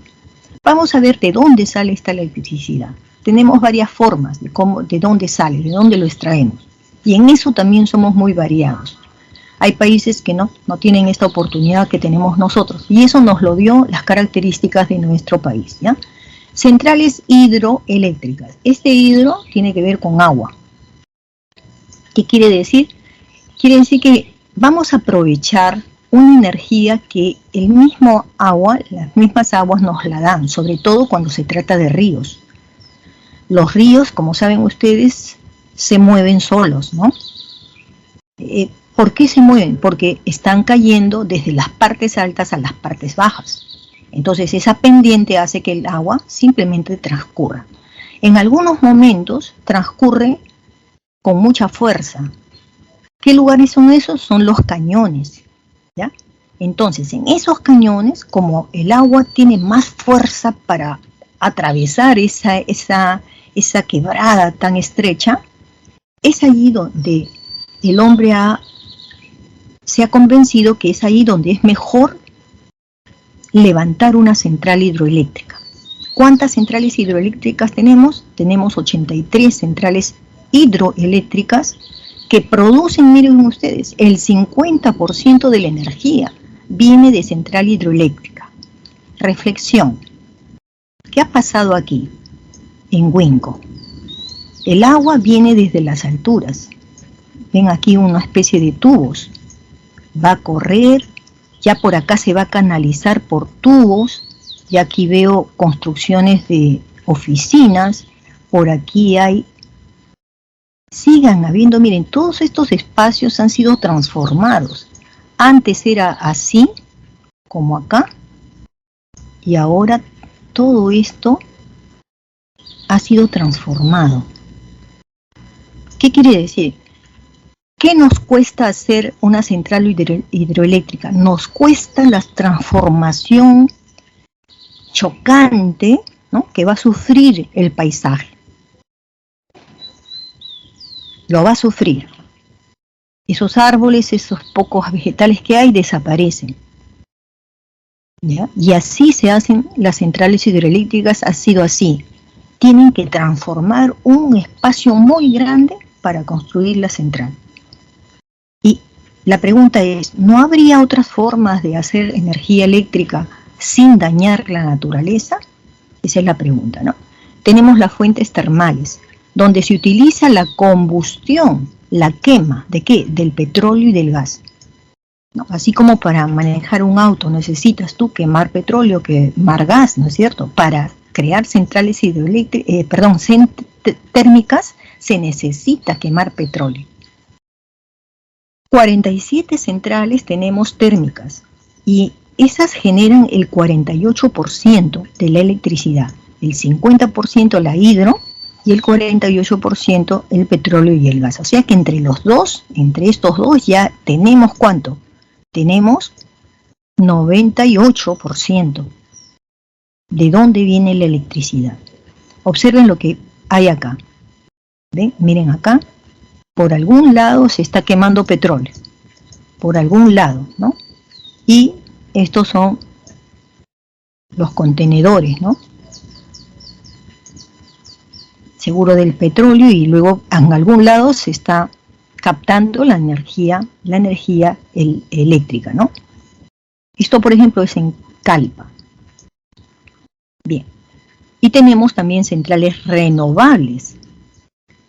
Vamos a ver de dónde sale esta electricidad. Tenemos varias formas de dónde sale, de dónde lo extraemos. Y en eso también somos muy variados. Hay países que no tienen esta oportunidad que tenemos nosotros. Y eso nos lo dio las características de nuestro país, ¿ya? Centrales hidroeléctricas. Este hidro tiene que ver con agua. ¿Qué quiere decir? Quiere decir que vamos a aprovechar una energía que el mismo agua, las mismas aguas nos la dan, sobre todo cuando se trata de ríos. Los ríos, como saben ustedes, se mueven solos, ¿no? ¿Por qué se mueven? Porque están cayendo desde las partes altas a las partes bajas. Entonces esa pendiente hace que el agua simplemente transcurra. En algunos momentos transcurre con mucha fuerza. ¿Qué lugares son esos? Son los cañones, ¿ya? Entonces, en esos cañones, como el agua tiene más fuerza para atravesar esa quebrada tan estrecha, es allí donde el hombre se ha convencido que es ahí donde es mejor levantar una central hidroeléctrica. ¿Cuántas centrales hidroeléctricas tenemos? Tenemos 83 centrales hidroeléctricas que producen, miren ustedes, el 50% de la energía viene de central hidroeléctrica. Reflexión. ¿Qué ha pasado aquí, en Huinco? El agua viene desde las alturas ven aquí una especie de tubos. Va a correr, ya por acá se va a canalizar por tubos, y aquí veo construcciones de oficinas, por aquí hay, sigan habiendo, miren, todos estos espacios han sido transformados. Antes era así, como acá, y ahora todo esto ha sido transformado. ¿Qué quiere decir? ¿Qué nos cuesta hacer una central hidroeléctrica? Nos cuesta la transformación chocante, ¿no?, que va a sufrir el paisaje. Lo va a sufrir. Esos árboles, esos pocos vegetales que hay, desaparecen. ¿Ya? Y así se hacen las centrales hidroeléctricas, ha sido así. Tienen que transformar un espacio muy grande para construir la central. Y la pregunta es, ¿no habría otras formas de hacer energía eléctrica sin dañar la naturaleza? Esa es la pregunta, ¿no? Tenemos las fuentes termales, donde se utiliza la combustión, la quema, ¿de qué? Del petróleo y del gas. ¿No? Así como para manejar un auto necesitas tú quemar petróleo, quemar gas, ¿no es cierto? Para crear centrales térmicas se necesita quemar petróleo. 47 centrales tenemos térmicas y esas generan el 48% de la electricidad, el 50% la hidro y el 48% el petróleo y el gas. O sea que entre estos dos ya tenemos ¿cuánto? Tenemos 98%. ¿De dónde viene la electricidad? Observen lo que hay acá. ¿Ven? Miren acá. Por algún lado se está quemando petróleo. Por algún lado, ¿no? Y estos son los contenedores, ¿no? Seguro del petróleo, y luego en algún lado se está captando la energía eléctrica, ¿no? Esto, por ejemplo, es en Calpa. Bien. Y tenemos también centrales renovables.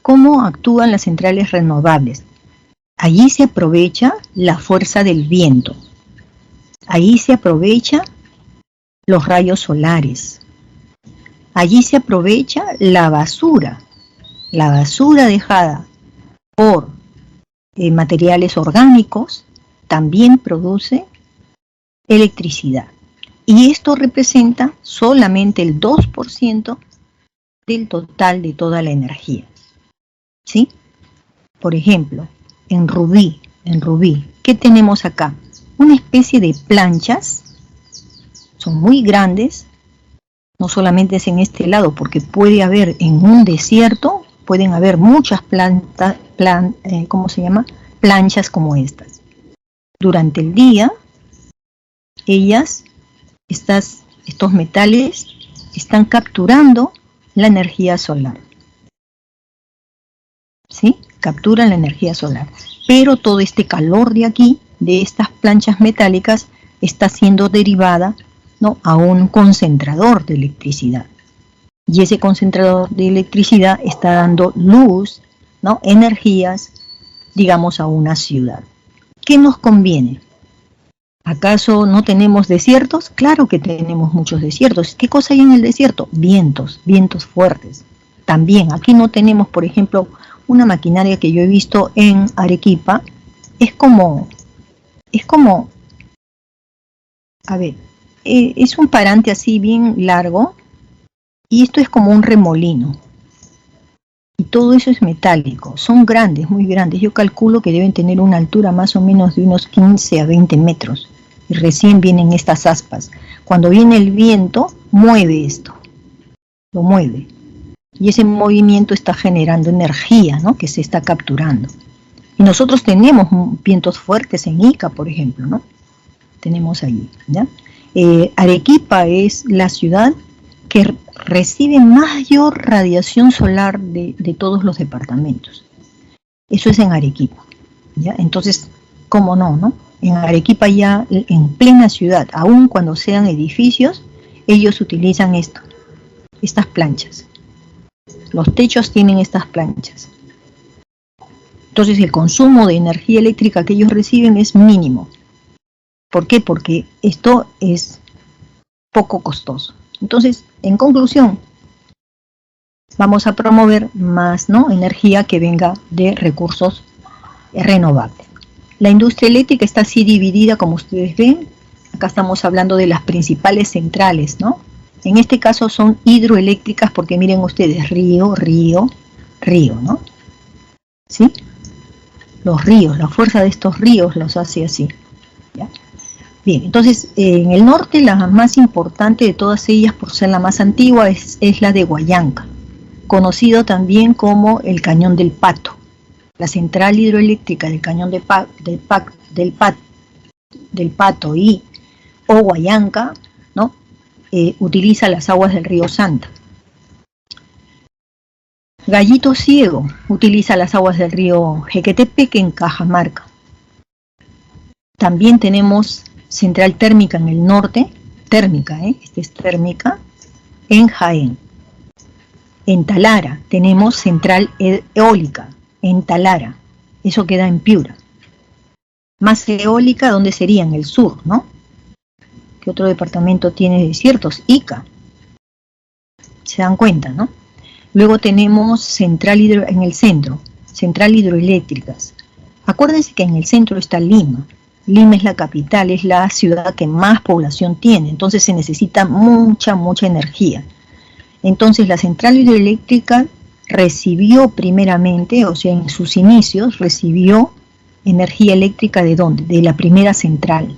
¿Cómo actúan las centrales renovables? Allí se aprovecha la fuerza del viento. Allí se aprovecha los rayos solares. Allí se aprovecha la basura dejada por materiales orgánicos, también produce electricidad. Y esto representa solamente el 2% del total de toda la energía. ¿Sí? Por ejemplo, en Rubí, ¿qué tenemos acá? Una especie de planchas, son muy grandes, no solamente es en este lado, porque puede haber en un desierto, pueden haber muchas planchas como estas. Durante el día, estos metales están capturando la energía solar. ¿Sí? Capturan la energía solar. Pero todo este calor de aquí, de estas planchas metálicas, está siendo derivada, ¿no?, a un concentrador de electricidad. Y ese concentrador de electricidad está dando luz, ¿no?, energías, digamos, a una ciudad. ¿Qué nos conviene? ¿Acaso no tenemos desiertos? Claro que tenemos muchos desiertos. ¿Qué cosa hay en el desierto? Vientos fuertes. También, aquí no tenemos, por ejemplo, una maquinaria que yo he visto en Arequipa. Es como, a ver, es un parante así bien largo, y esto es como un remolino. Y todo eso es metálico, son grandes, muy grandes. Yo calculo que deben tener una altura más o menos de unos 15 a 20 metros. Y recién vienen estas aspas. Cuando viene el viento, mueve esto, lo mueve. Y ese movimiento está generando energía, ¿no?, que se está capturando. Y nosotros tenemos vientos fuertes en Ica, por ejemplo, ¿no? Tenemos allí, ¿ya? Arequipa es la ciudad que recibe mayor radiación solar de todos los departamentos. Eso es en Arequipa, ¿ya? Entonces, ¿cómo no? En Arequipa ya, en plena ciudad, aun cuando sean edificios, ellos utilizan estas planchas. Los techos tienen estas planchas. Entonces el consumo de energía eléctrica que ellos reciben es mínimo. ¿Por qué? Porque esto es poco costoso. Entonces, en conclusión, vamos a promover más, ¿no?, energía que venga de recursos renovables. La industria eléctrica está así dividida, como ustedes ven. Acá estamos hablando de las principales centrales, ¿no? En este caso son hidroeléctricas porque miren ustedes, río, ¿no? ¿Sí? Los ríos, la fuerza de estos ríos los hace así, ¿ya? Bien, entonces en el norte la más importante de todas ellas, por ser la más antigua, es la de Huallanca, conocido también como el Cañón del Pato. La central hidroeléctrica del Cañón del Pato y o Huallanca, ¿no?, utiliza las aguas del río Santa. Gallito Ciego utiliza las aguas del río Jequetepeque en Cajamarca. También tenemos central térmica en el norte, térmica, esta es térmica, en Jaén. En Talara tenemos central eólica, en Talara, eso queda en Piura. Más eólica, ¿dónde sería? En el sur, ¿no? ¿Qué otro departamento tiene desiertos? Ica. Se dan cuenta, ¿no? Luego tenemos central en el centro, central hidroeléctricas. Acuérdense que en el centro está Lima. Lima es la capital, es la ciudad que más población tiene, entonces se necesita mucha energía. Entonces la central hidroeléctrica recibió primeramente, o sea, en sus inicios, recibió energía eléctrica ¿de dónde? De la primera central,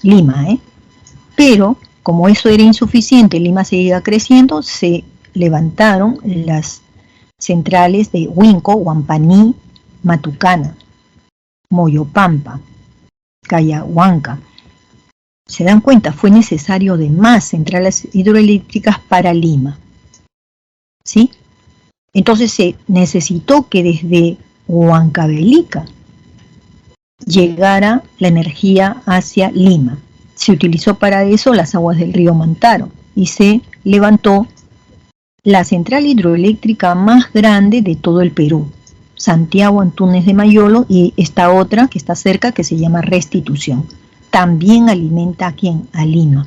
Lima, Pero, como eso era insuficiente, Lima seguía creciendo, se levantaron las centrales de Huinco, Huampaní, Matucana, Moyopampa, Cayahuanca. ¿Se dan cuenta? Fue necesario de más centrales hidroeléctricas para Lima, ¿sí? Entonces se necesitó que desde Huancavelica llegara la energía hacia Lima. Se utilizó para eso las aguas del río Mantaro y se levantó la central hidroeléctrica más grande de todo el Perú, Santiago Antúnez de Mayolo, y esta otra que está cerca que se llama Restitución. También alimenta ¿a quién? A Lima.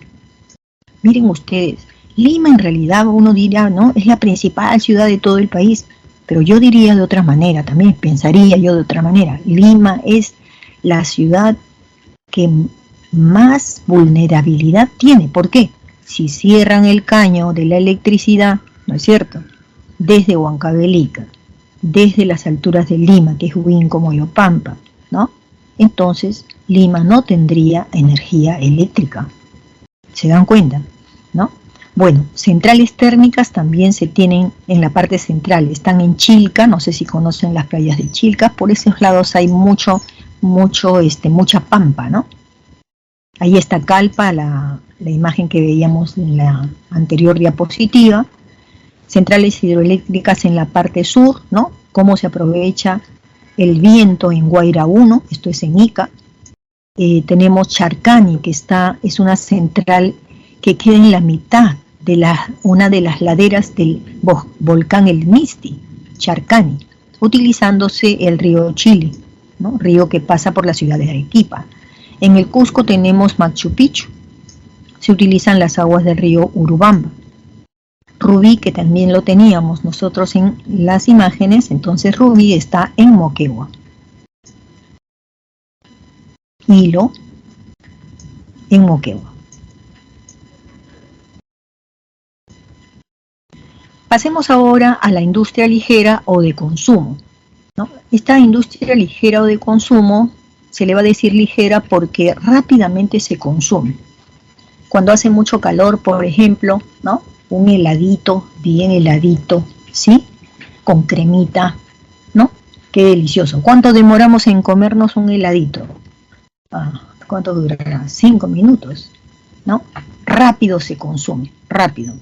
Miren ustedes, Lima en realidad uno dirá, ¿no?, es la principal ciudad de todo el país, pero yo diría de otra manera, también pensaría yo de otra manera. Lima es la ciudad que más vulnerabilidad tiene. ¿Por qué? Si cierran el caño de la electricidad, ¿no es cierto?, desde Huancavelica, desde las alturas de Lima, que es Huinco, Moyopampa, ¿no?, entonces Lima no tendría energía eléctrica. ¿Se dan cuenta? ¿No? Bueno, centrales térmicas también se tienen en la parte central, están en Chilca, no sé si conocen las playas de Chilca, por esos lados hay mucha pampa, ¿no? Ahí está Calpa, la imagen que veíamos en la anterior diapositiva. Centrales hidroeléctricas en la parte sur, ¿no? Cómo se aprovecha el viento en Guaira 1, esto es en Ica. Tenemos Charcani, que es una central que queda en la mitad de una de las laderas del volcán El Misti, Charcani, utilizándose el río Chili, ¿no?, río que pasa por la ciudad de Arequipa. En el Cusco tenemos Machu Picchu, se utilizan las aguas del río Urubamba. Rubí, que también lo teníamos nosotros en las imágenes, entonces Rubí está en Moquegua. Hilo en Moquegua. Pasemos ahora a la industria ligera o de consumo, ¿no? Esta industria ligera o de consumo se le va a decir ligera porque rápidamente se consume. Cuando hace mucho calor, por ejemplo, ¿no?, un heladito, bien heladito, ¿sí?, con cremita, ¿no? Qué delicioso. ¿Cuánto demoramos en comernos un heladito? ¿Cuánto durará? 5 minutos, ¿no? Rápido se consume, rápido.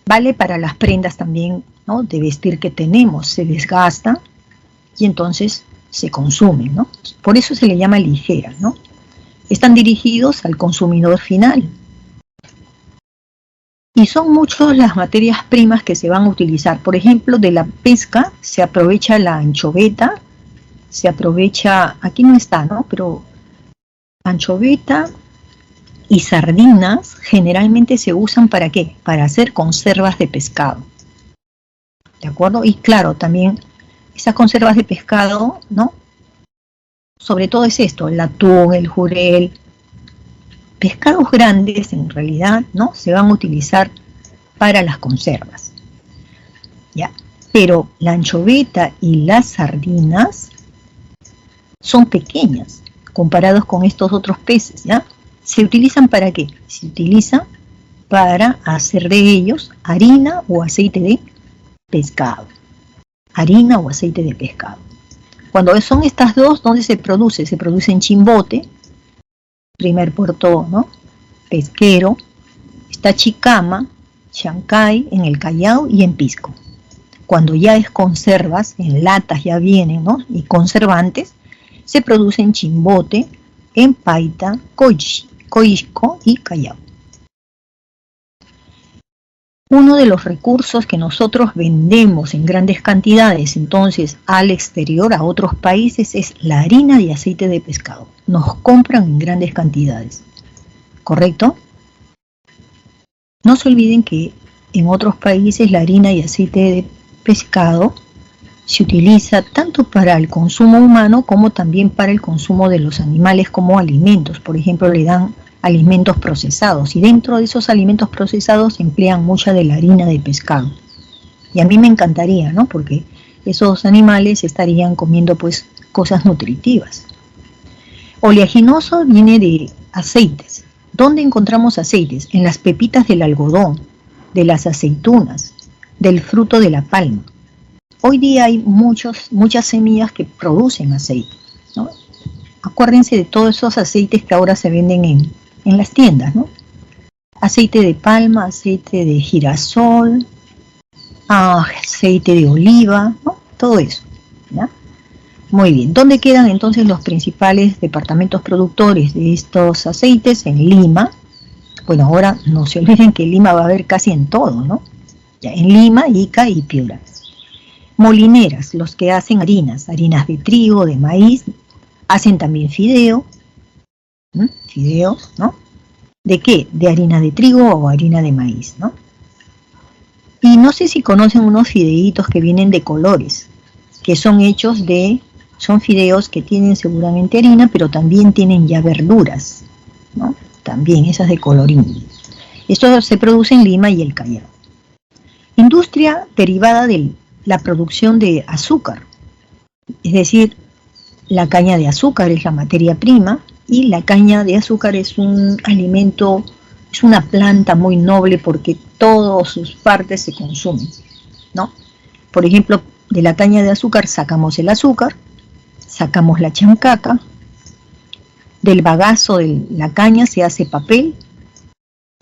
Vale para las prendas también, ¿no?, de vestir que tenemos, se desgasta y entonces se consumen, ¿no? Por eso se le llama ligera, ¿no? Están dirigidos al consumidor final. Y son muchas las materias primas que se van a utilizar. Por ejemplo, de la pesca se aprovecha la anchoveta, se aprovecha, aquí no está, ¿no? Pero anchoveta y sardinas generalmente se usan ¿para qué? Para hacer conservas de pescado. ¿De acuerdo? Y claro, también esas conservas de pescado, ¿no? Sobre todo es esto, el atún, el jurel, pescados grandes en realidad, ¿no? Se van a utilizar para las conservas, ¿ya? Pero la anchoveta y las sardinas son pequeñas comparados con estos otros peces, ¿ya? ¿Se utilizan para qué? Se utilizan para hacer de ellos harina o aceite de pescado. Harina o aceite de pescado. Cuando son estas dos, ¿dónde se produce? Se produce en Chimbote, primer puerto, ¿no? Pesquero. Está Chicama, Chancay, en el Callao y en Pisco. Cuando ya es conservas, en latas ya vienen, ¿no? Y conservantes, se produce en Chimbote, en Paita, Coixco y Callao. Uno de los recursos que nosotros vendemos en grandes cantidades entonces al exterior, a otros países, es la harina y aceite de pescado. Nos compran en grandes cantidades, ¿correcto? No se olviden que en otros países la harina y aceite de pescado se utiliza tanto para el consumo humano como también para el consumo de los animales como alimentos. Por ejemplo, le dan alimentos procesados y dentro de esos alimentos procesados emplean mucha de la harina de pescado. Y a mí me encantaría, ¿no? Porque esos animales estarían comiendo pues cosas nutritivas. Oleaginoso viene de aceites. ¿Dónde encontramos aceites? En las pepitas del algodón, de las aceitunas, del fruto de la palma. Hoy día hay muchas semillas que producen aceite, ¿no? Acuérdense de todos esos aceites que ahora se venden en las tiendas, ¿no? Aceite de palma, aceite de girasol, aceite de oliva, ¿no? Todo eso, ¿ya? Muy bien, ¿dónde quedan entonces los principales departamentos productores de estos aceites? En Lima. Bueno, ahora no se olviden que en Lima va a haber casi en todo, ¿no? Ya, en Lima, Ica y Piura. Molineras, los que hacen harinas de trigo, de maíz, hacen también fideo, ¿no? ¿De qué? De harina de trigo o harina de maíz, ¿no? Y no sé si conocen unos fideitos que vienen de colores, que son hechos son fideos que tienen seguramente harina, pero también tienen ya verduras, ¿no? También esas de colorín. Esto se produce en Lima y el Callao. Industria derivada de la producción de azúcar, es decir, la caña de azúcar es la materia prima y la caña de azúcar es un alimento, es una planta muy noble porque todas sus partes se consumen, ¿no? Por ejemplo, de la caña de azúcar sacamos el azúcar, sacamos la chancaca, del bagazo de la caña se hace papel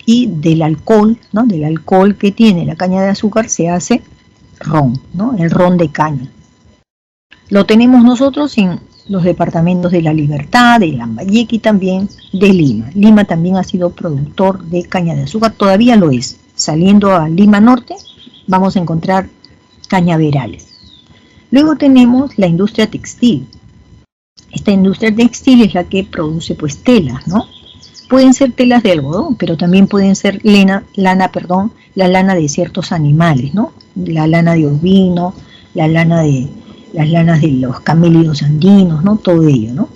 y del alcohol, ¿no? Del alcohol que tiene la caña de azúcar se hace ron, ¿no? El ron de caña. Lo tenemos nosotros en los departamentos de La Libertad, de Lambayeque y también de Lima. Lima también ha sido productor de caña de azúcar, todavía lo es. Saliendo a Lima Norte vamos a encontrar cañaverales. Luego tenemos la industria textil. Esta industria textil es la que produce pues telas, ¿no? Pueden ser telas de algodón, pero también pueden ser la lana de ciertos animales, ¿no? La lana de ovino, las lanas de los camélidos andinos, ¿no? Todo ello, ¿no?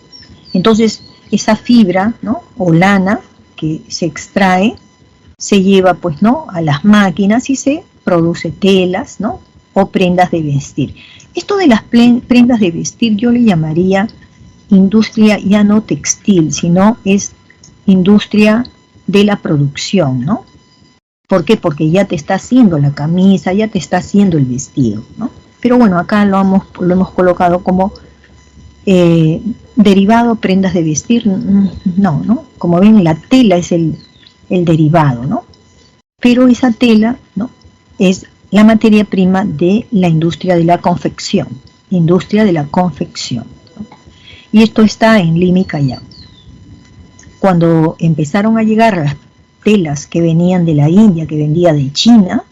Entonces, esa fibra, ¿no? O lana que se extrae, se lleva, pues, ¿no? A las máquinas y se produce telas, ¿no? O prendas de vestir. Esto de las prendas de vestir yo le llamaría industria ya no textil, sino es industria de la producción, ¿no? ¿Por qué? Porque ya te está haciendo la camisa, ya te está haciendo el vestido, ¿no? Pero bueno, acá lo hemos colocado como derivado, prendas de vestir, no. Como ven, la tela es el derivado, ¿no? Pero esa tela, ¿no? Es la materia prima de la industria de la confección, ¿no? Y esto está en Lima y Callao. Cuando empezaron a llegar telas que venían de la India, que vendía de China,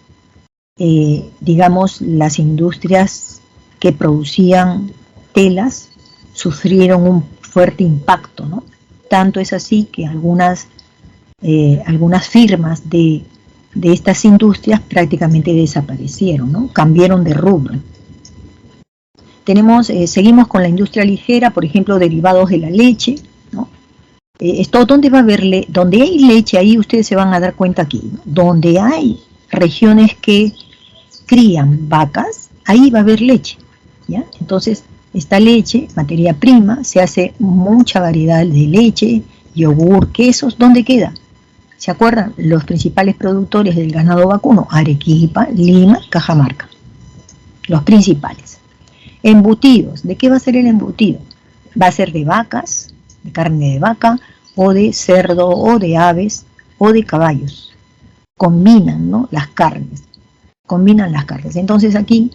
digamos, las industrias que producían telas sufrieron un fuerte impacto, ¿no? Tanto es así que algunas firmas de estas industrias prácticamente desaparecieron, ¿no? Cambiaron de rubro. Seguimos con la industria ligera, por ejemplo, derivados de la leche, ¿no? ¿Dónde va a haber donde hay leche? Ahí ustedes se van a dar cuenta aquí, ¿no? Donde hay regiones que crían vacas, ahí va a haber leche, ¿ya? Entonces, esta leche, materia prima, se hace mucha variedad de leche, yogur, quesos, ¿dónde queda? ¿Se acuerdan? Los principales productores del ganado vacuno, Arequipa, Lima, Cajamarca. Los principales. Embutidos. ¿De qué va a ser el embutido? Va a ser de vacas, de carne de vaca, o de cerdo, o de aves, o de caballos. Combinan, ¿no? Las carnes. Combinan las carnes. Entonces aquí,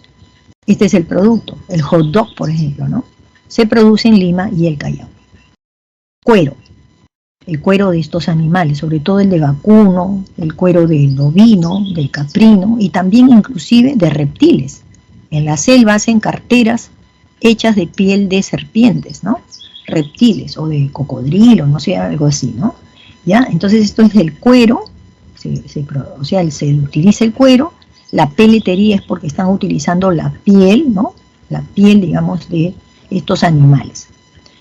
este es el producto. El hot dog, por ejemplo, ¿no? Se produce en Lima y el Callao. Cuero. El cuero de estos animales, sobre todo el de vacuno, el cuero del bovino, del caprino y también inclusive de reptiles. En la selva hacen carteras hechas de piel de serpientes, ¿no? Reptiles o de cocodrilo, no sé, algo así, ¿no? ¿Ya? Entonces esto es del cuero, se utiliza el cuero, la peletería es porque están utilizando la piel, ¿no? La piel, digamos, de estos animales.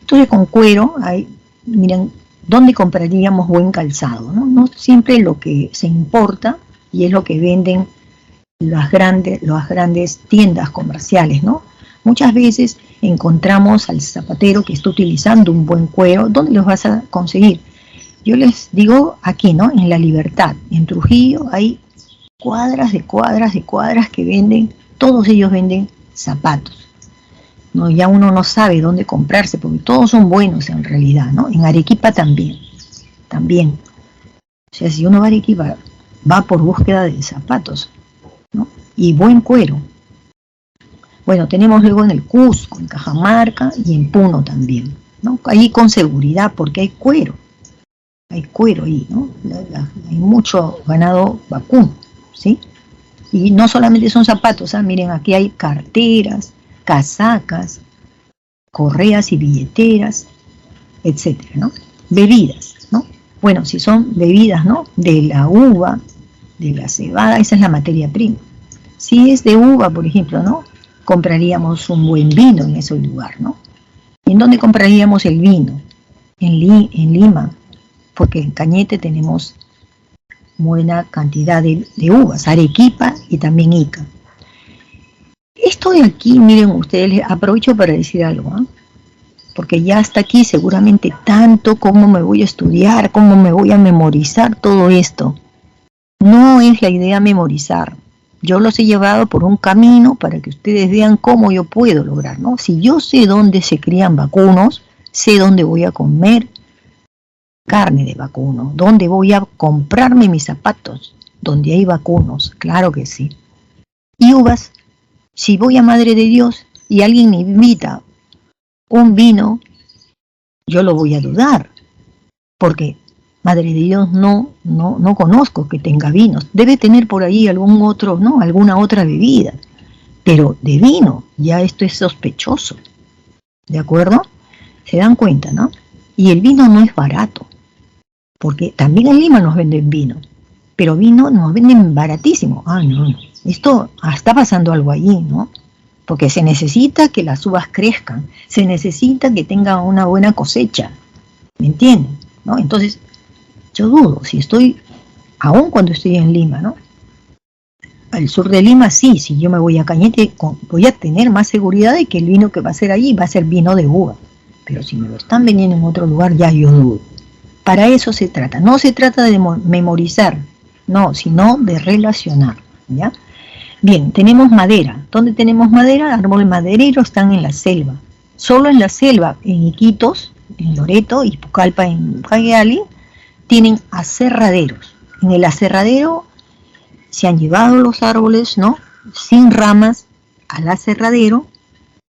Entonces con cuero miren, ¿dónde compraríamos buen calzado? No siempre lo que se importa y es lo que venden las grandes tiendas comerciales, ¿no? Muchas veces encontramos al zapatero que está utilizando un buen cuero. ¿Dónde los vas a conseguir? Yo les digo aquí, ¿no? En La Libertad, en Trujillo, hay cuadras de cuadras que venden, todos ellos venden zapatos. ¿No? Ya uno no sabe dónde comprarse, porque todos son buenos en realidad, ¿no? En Arequipa también. O sea, si uno va a Arequipa, va por búsqueda de zapatos, ¿no? Y buen cuero. Bueno, tenemos luego en el Cusco, en Cajamarca y en Puno también, ¿no? Ahí con seguridad, porque hay cuero ahí, ¿no? Hay mucho ganado vacuno, ¿sí? Y no solamente son zapatos, miren, aquí hay carteras, casacas, correas y billeteras, etcétera, ¿no? Bebidas, ¿no? Bueno, si son bebidas, ¿no? De la uva, de la cebada, esa es la materia prima. Si es de uva, por ejemplo, ¿no? Compraríamos un buen vino en ese lugar, ¿no? ¿En dónde compraríamos el vino? En Lima, porque en Cañete tenemos buena cantidad de uvas, Arequipa y también Ica. Esto de aquí, miren ustedes, aprovecho para decir algo, ¿eh? Porque ya hasta aquí seguramente tanto cómo me voy a estudiar, cómo me voy a memorizar todo esto. No es la idea memorizar. Yo los he llevado por un camino para que ustedes vean cómo yo puedo lograr, ¿no? Si yo sé dónde se crían vacunos, sé dónde voy a comer carne de vacuno, dónde voy a comprarme mis zapatos, donde hay vacunos, claro que sí. Y uvas. Si voy a Madre de Dios y alguien me invita un vino, yo lo voy a dudar, porque Madre de Dios no conozco que tenga vinos. Debe tener por ahí alguna otra bebida, pero de vino, ya esto es sospechoso, ¿de acuerdo? Se dan cuenta, ¿no? Y el vino no es barato, porque también en Lima nos venden vino, pero vino nos venden baratísimo. No. Esto está pasando algo allí, ¿no? Porque se necesita que las uvas crezcan, se necesita que tengan una buena cosecha, ¿me entienden? ¿No? Entonces, yo dudo, aún cuando estoy en Lima, ¿no? Al sur de Lima sí, si yo me voy a Cañete, voy a tener más seguridad de que el vino que va a ser allí va a ser vino de uva. Pero si me lo están vendiendo en otro lugar, ya yo dudo. Para eso se trata, no se trata de memorizar, no, sino de relacionar, ¿ya? Bien, tenemos madera. ¿Dónde tenemos madera? Árboles madereros están en la selva. Solo en la selva, en Iquitos, en Loreto y Pucallpa, en Cayali, tienen aserraderos. En el aserradero se han llevado los árboles, ¿no? Sin ramas al aserradero.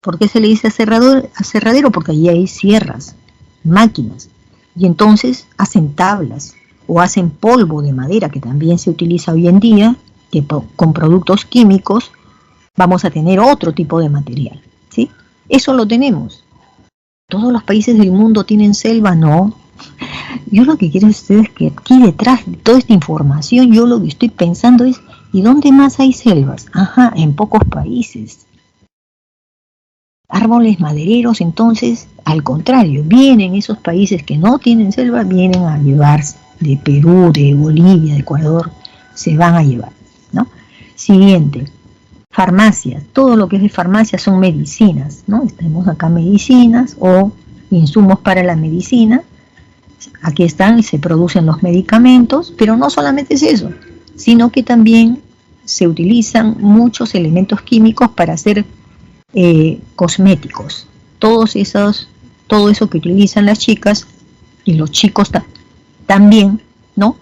¿Por qué se le dice aserradero? Porque allí hay sierras, máquinas. Y entonces hacen tablas, o hacen polvo de madera, que también se utiliza hoy en día, que con productos químicos vamos a tener otro tipo de material, ¿sí? Eso lo tenemos. ¿Todos los países del mundo tienen selva? No. Yo lo que quiero ustedes que aquí detrás de toda esta información, yo lo que estoy pensando es, ¿y dónde más hay selvas? Ajá, en pocos países. Árboles madereros, entonces, al contrario, vienen esos países que no tienen selva, vienen a llevarse de Perú, de Bolivia, de Ecuador, se van a llevar, ¿no? Siguiente, farmacias, todo lo que es de farmacia son medicinas, ¿no? Tenemos acá medicinas o insumos para la medicina, aquí están y se producen los medicamentos, pero no solamente es eso, sino que también se utilizan muchos elementos químicos para hacer cosméticos, todo eso que utilizan las chicas y los chicos también, ¿no?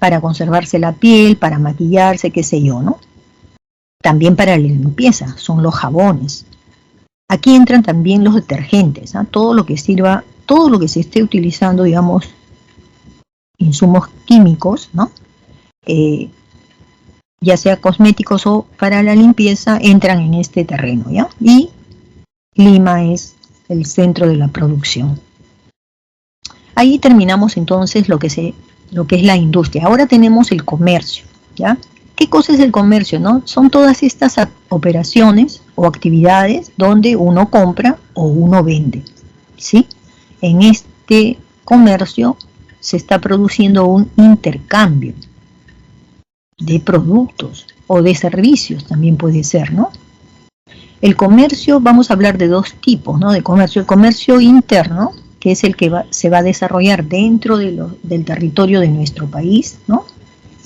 Para conservarse la piel, para maquillarse, qué sé yo, ¿no? También para la limpieza, son los jabones. Aquí entran también los detergentes, ¿eh? Todo lo que sirva, todo lo que se esté utilizando, digamos, insumos químicos, ¿no? Ya sea cosméticos o para la limpieza, entran en este terreno, ¿ya? Y Lima es el centro de la producción. Ahí terminamos entonces lo que es la industria. Ahora tenemos el comercio, ¿ya? ¿Qué cosa es el comercio, no? Son todas estas operaciones o actividades donde uno compra o uno vende, ¿sí? En este comercio se está produciendo un intercambio de productos o de servicios, también puede ser, ¿no? El comercio, vamos a hablar de dos tipos, ¿no? De comercio. El comercio interno, que es el que se va a desarrollar dentro del territorio de nuestro país, ¿no?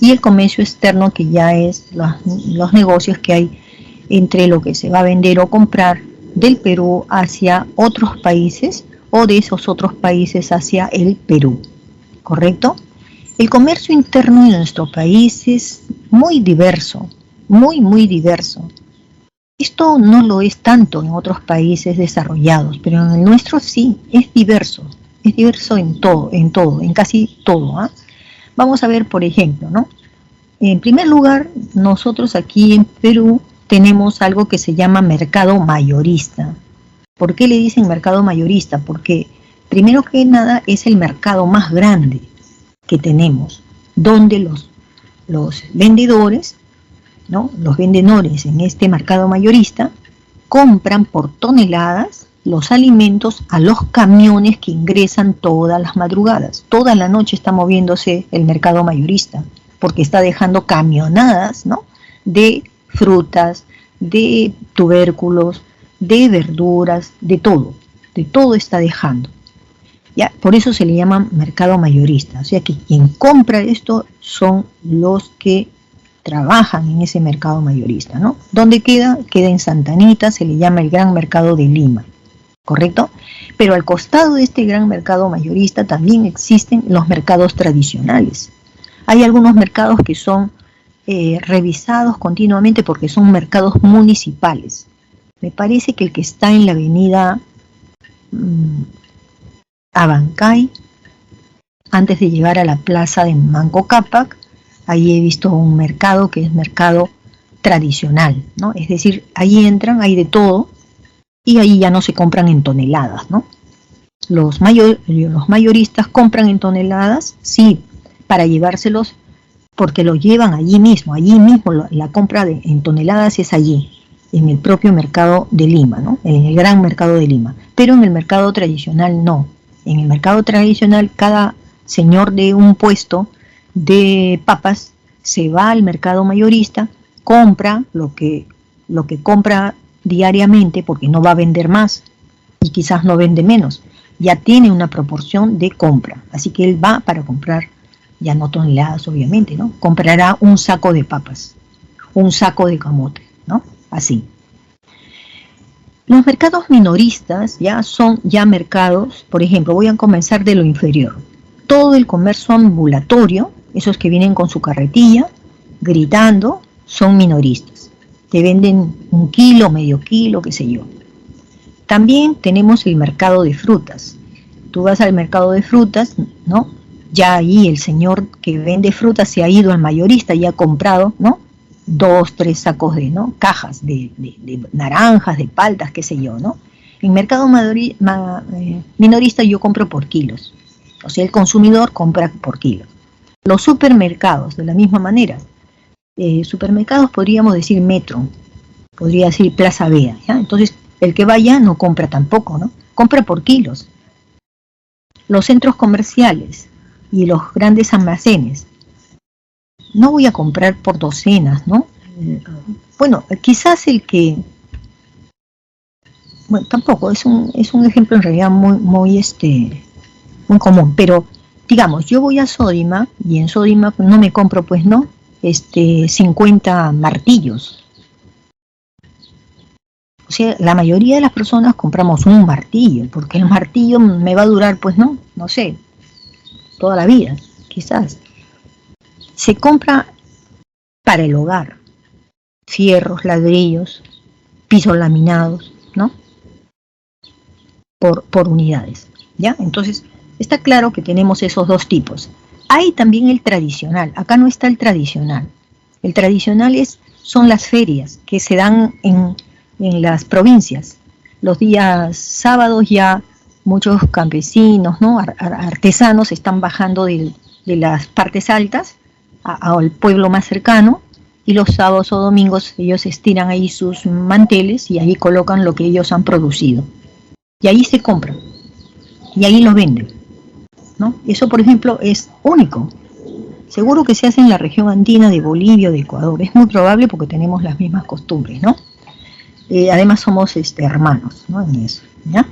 Y el comercio externo, que ya es los negocios que hay entre lo que se va a vender o comprar del Perú hacia otros países o de esos otros países hacia el Perú, ¿correcto? El comercio interno de nuestro país es muy diverso, muy diverso. Esto no lo es tanto en otros países desarrollados, pero en el nuestro sí, es diverso en todo, en casi todo, ¿eh? Vamos a ver, por ejemplo, ¿no? En primer lugar, nosotros aquí en Perú tenemos algo que se llama mercado mayorista. ¿Por qué le dicen mercado mayorista? Porque primero que nada es el mercado más grande que tenemos, donde los vendedores, ¿no? Los vendedores en este mercado mayorista compran por toneladas los alimentos a los camiones que ingresan todas las madrugadas. Toda la noche está moviéndose el mercado mayorista, porque está dejando camionadas, ¿no? De frutas, de tubérculos, de verduras, de todo está dejando. ¿Ya? Por eso se le llama mercado mayorista, o sea que quien compra esto son los que trabajan en ese mercado mayorista, ¿no? ¿Dónde queda? Queda en Santa Anita, se le llama el Gran Mercado de Lima, ¿correcto? Pero al costado de este gran mercado mayorista también existen los mercados tradicionales. Hay algunos mercados que son revisados continuamente porque son mercados municipales. Me parece que el que está en la avenida Abancay, antes de llegar a la plaza de Manco Cápac, ahí he visto un mercado que es mercado tradicional, ¿no? Es decir, ahí entran, hay de todo, y ahí ya no se compran en toneladas, ¿no? Los mayoristas compran en toneladas, sí, para llevárselos, porque lo llevan allí mismo la compra en toneladas es allí, en el propio mercado de Lima, ¿no? En el gran mercado de Lima, pero en el mercado tradicional no. En el mercado tradicional cada señor de un puesto de papas se va al mercado mayorista, compra lo que compra diariamente porque no va a vender más y quizás no vende menos, ya tiene una proporción de compra, así que él va para comprar, ya no toneladas obviamente, ¿no? Comprará un saco de papas, un saco de camote, ¿no? Así. Los mercados minoristas ya son mercados, por ejemplo, voy a comenzar de lo inferior. Todo el comercio ambulatorio, esos que vienen con su carretilla, gritando, son minoristas. Te venden 1 kilo, medio kilo, qué sé yo. También tenemos el mercado de frutas. Tú vas al mercado de frutas, ¿no? ya ahí el señor que vende fruta se ha ido al mayorista y ha comprado, ¿no? 2, 3 sacos de, ¿no? Cajas de naranjas, de paltas, qué sé yo, ¿no? En mercado minorista yo compro por kilos, o sea, el consumidor compra por kilos. Los supermercados, de la misma manera, supermercados podríamos decir Metro, podría decir Plaza Vea, ¿ya? Entonces el que vaya no compra tampoco, ¿no? Compra por kilos. Los centros comerciales y los grandes almacenes, no voy a comprar por docenas, ¿no? Bueno, quizás el que, bueno, tampoco, es un ejemplo en realidad muy común, pero digamos, yo voy a Sodimac y en Sodimac no me compro, pues no, 50 martillos. O sea, la mayoría de las personas compramos un martillo, porque el martillo me va a durar, pues no sé, toda la vida, quizás. Se compra para el hogar, fierros, ladrillos, pisos laminados, ¿no? Por unidades, ¿ya? Entonces, está claro que tenemos esos dos tipos. Hay también el tradicional, acá no está el tradicional. El tradicional son las ferias que se dan en las provincias. Los días sábados ya muchos campesinos, ¿no? Artesanos están bajando de las partes altas al pueblo más cercano, y los sábados o domingos ellos estiran ahí sus manteles y ahí colocan lo que ellos han producido. Y ahí se compran, y ahí lo venden, ¿no? Eso, por ejemplo, es único. Seguro que se hace en la región andina de Bolivia o de Ecuador. Es muy probable porque tenemos las mismas costumbres, ¿no? Además somos hermanos, ¿no? En eso, ¿ya?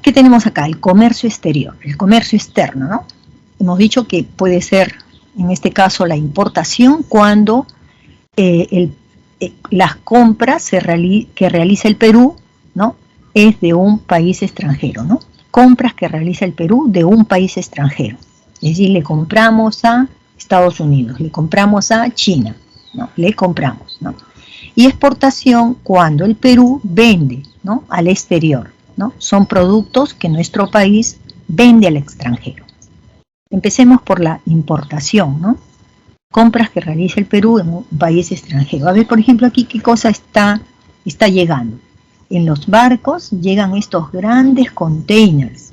¿Qué tenemos acá? El comercio exterior, el comercio externo, ¿no? Hemos dicho que puede ser, en este caso, la importación cuando las compras que realiza el Perú, ¿no? Es de un país extranjero, ¿no? Compras que realiza el Perú de un país extranjero. Es decir, le compramos a Estados Unidos, le compramos a China, ¿no? Le compramos, ¿no? Y exportación cuando el Perú vende, ¿no? Al exterior, ¿no? Son productos que nuestro país vende al extranjero. Empecemos por la importación, ¿no? Compras que realiza el Perú en un país extranjero. A ver, por ejemplo, aquí qué cosa está llegando. En los barcos llegan estos grandes containers,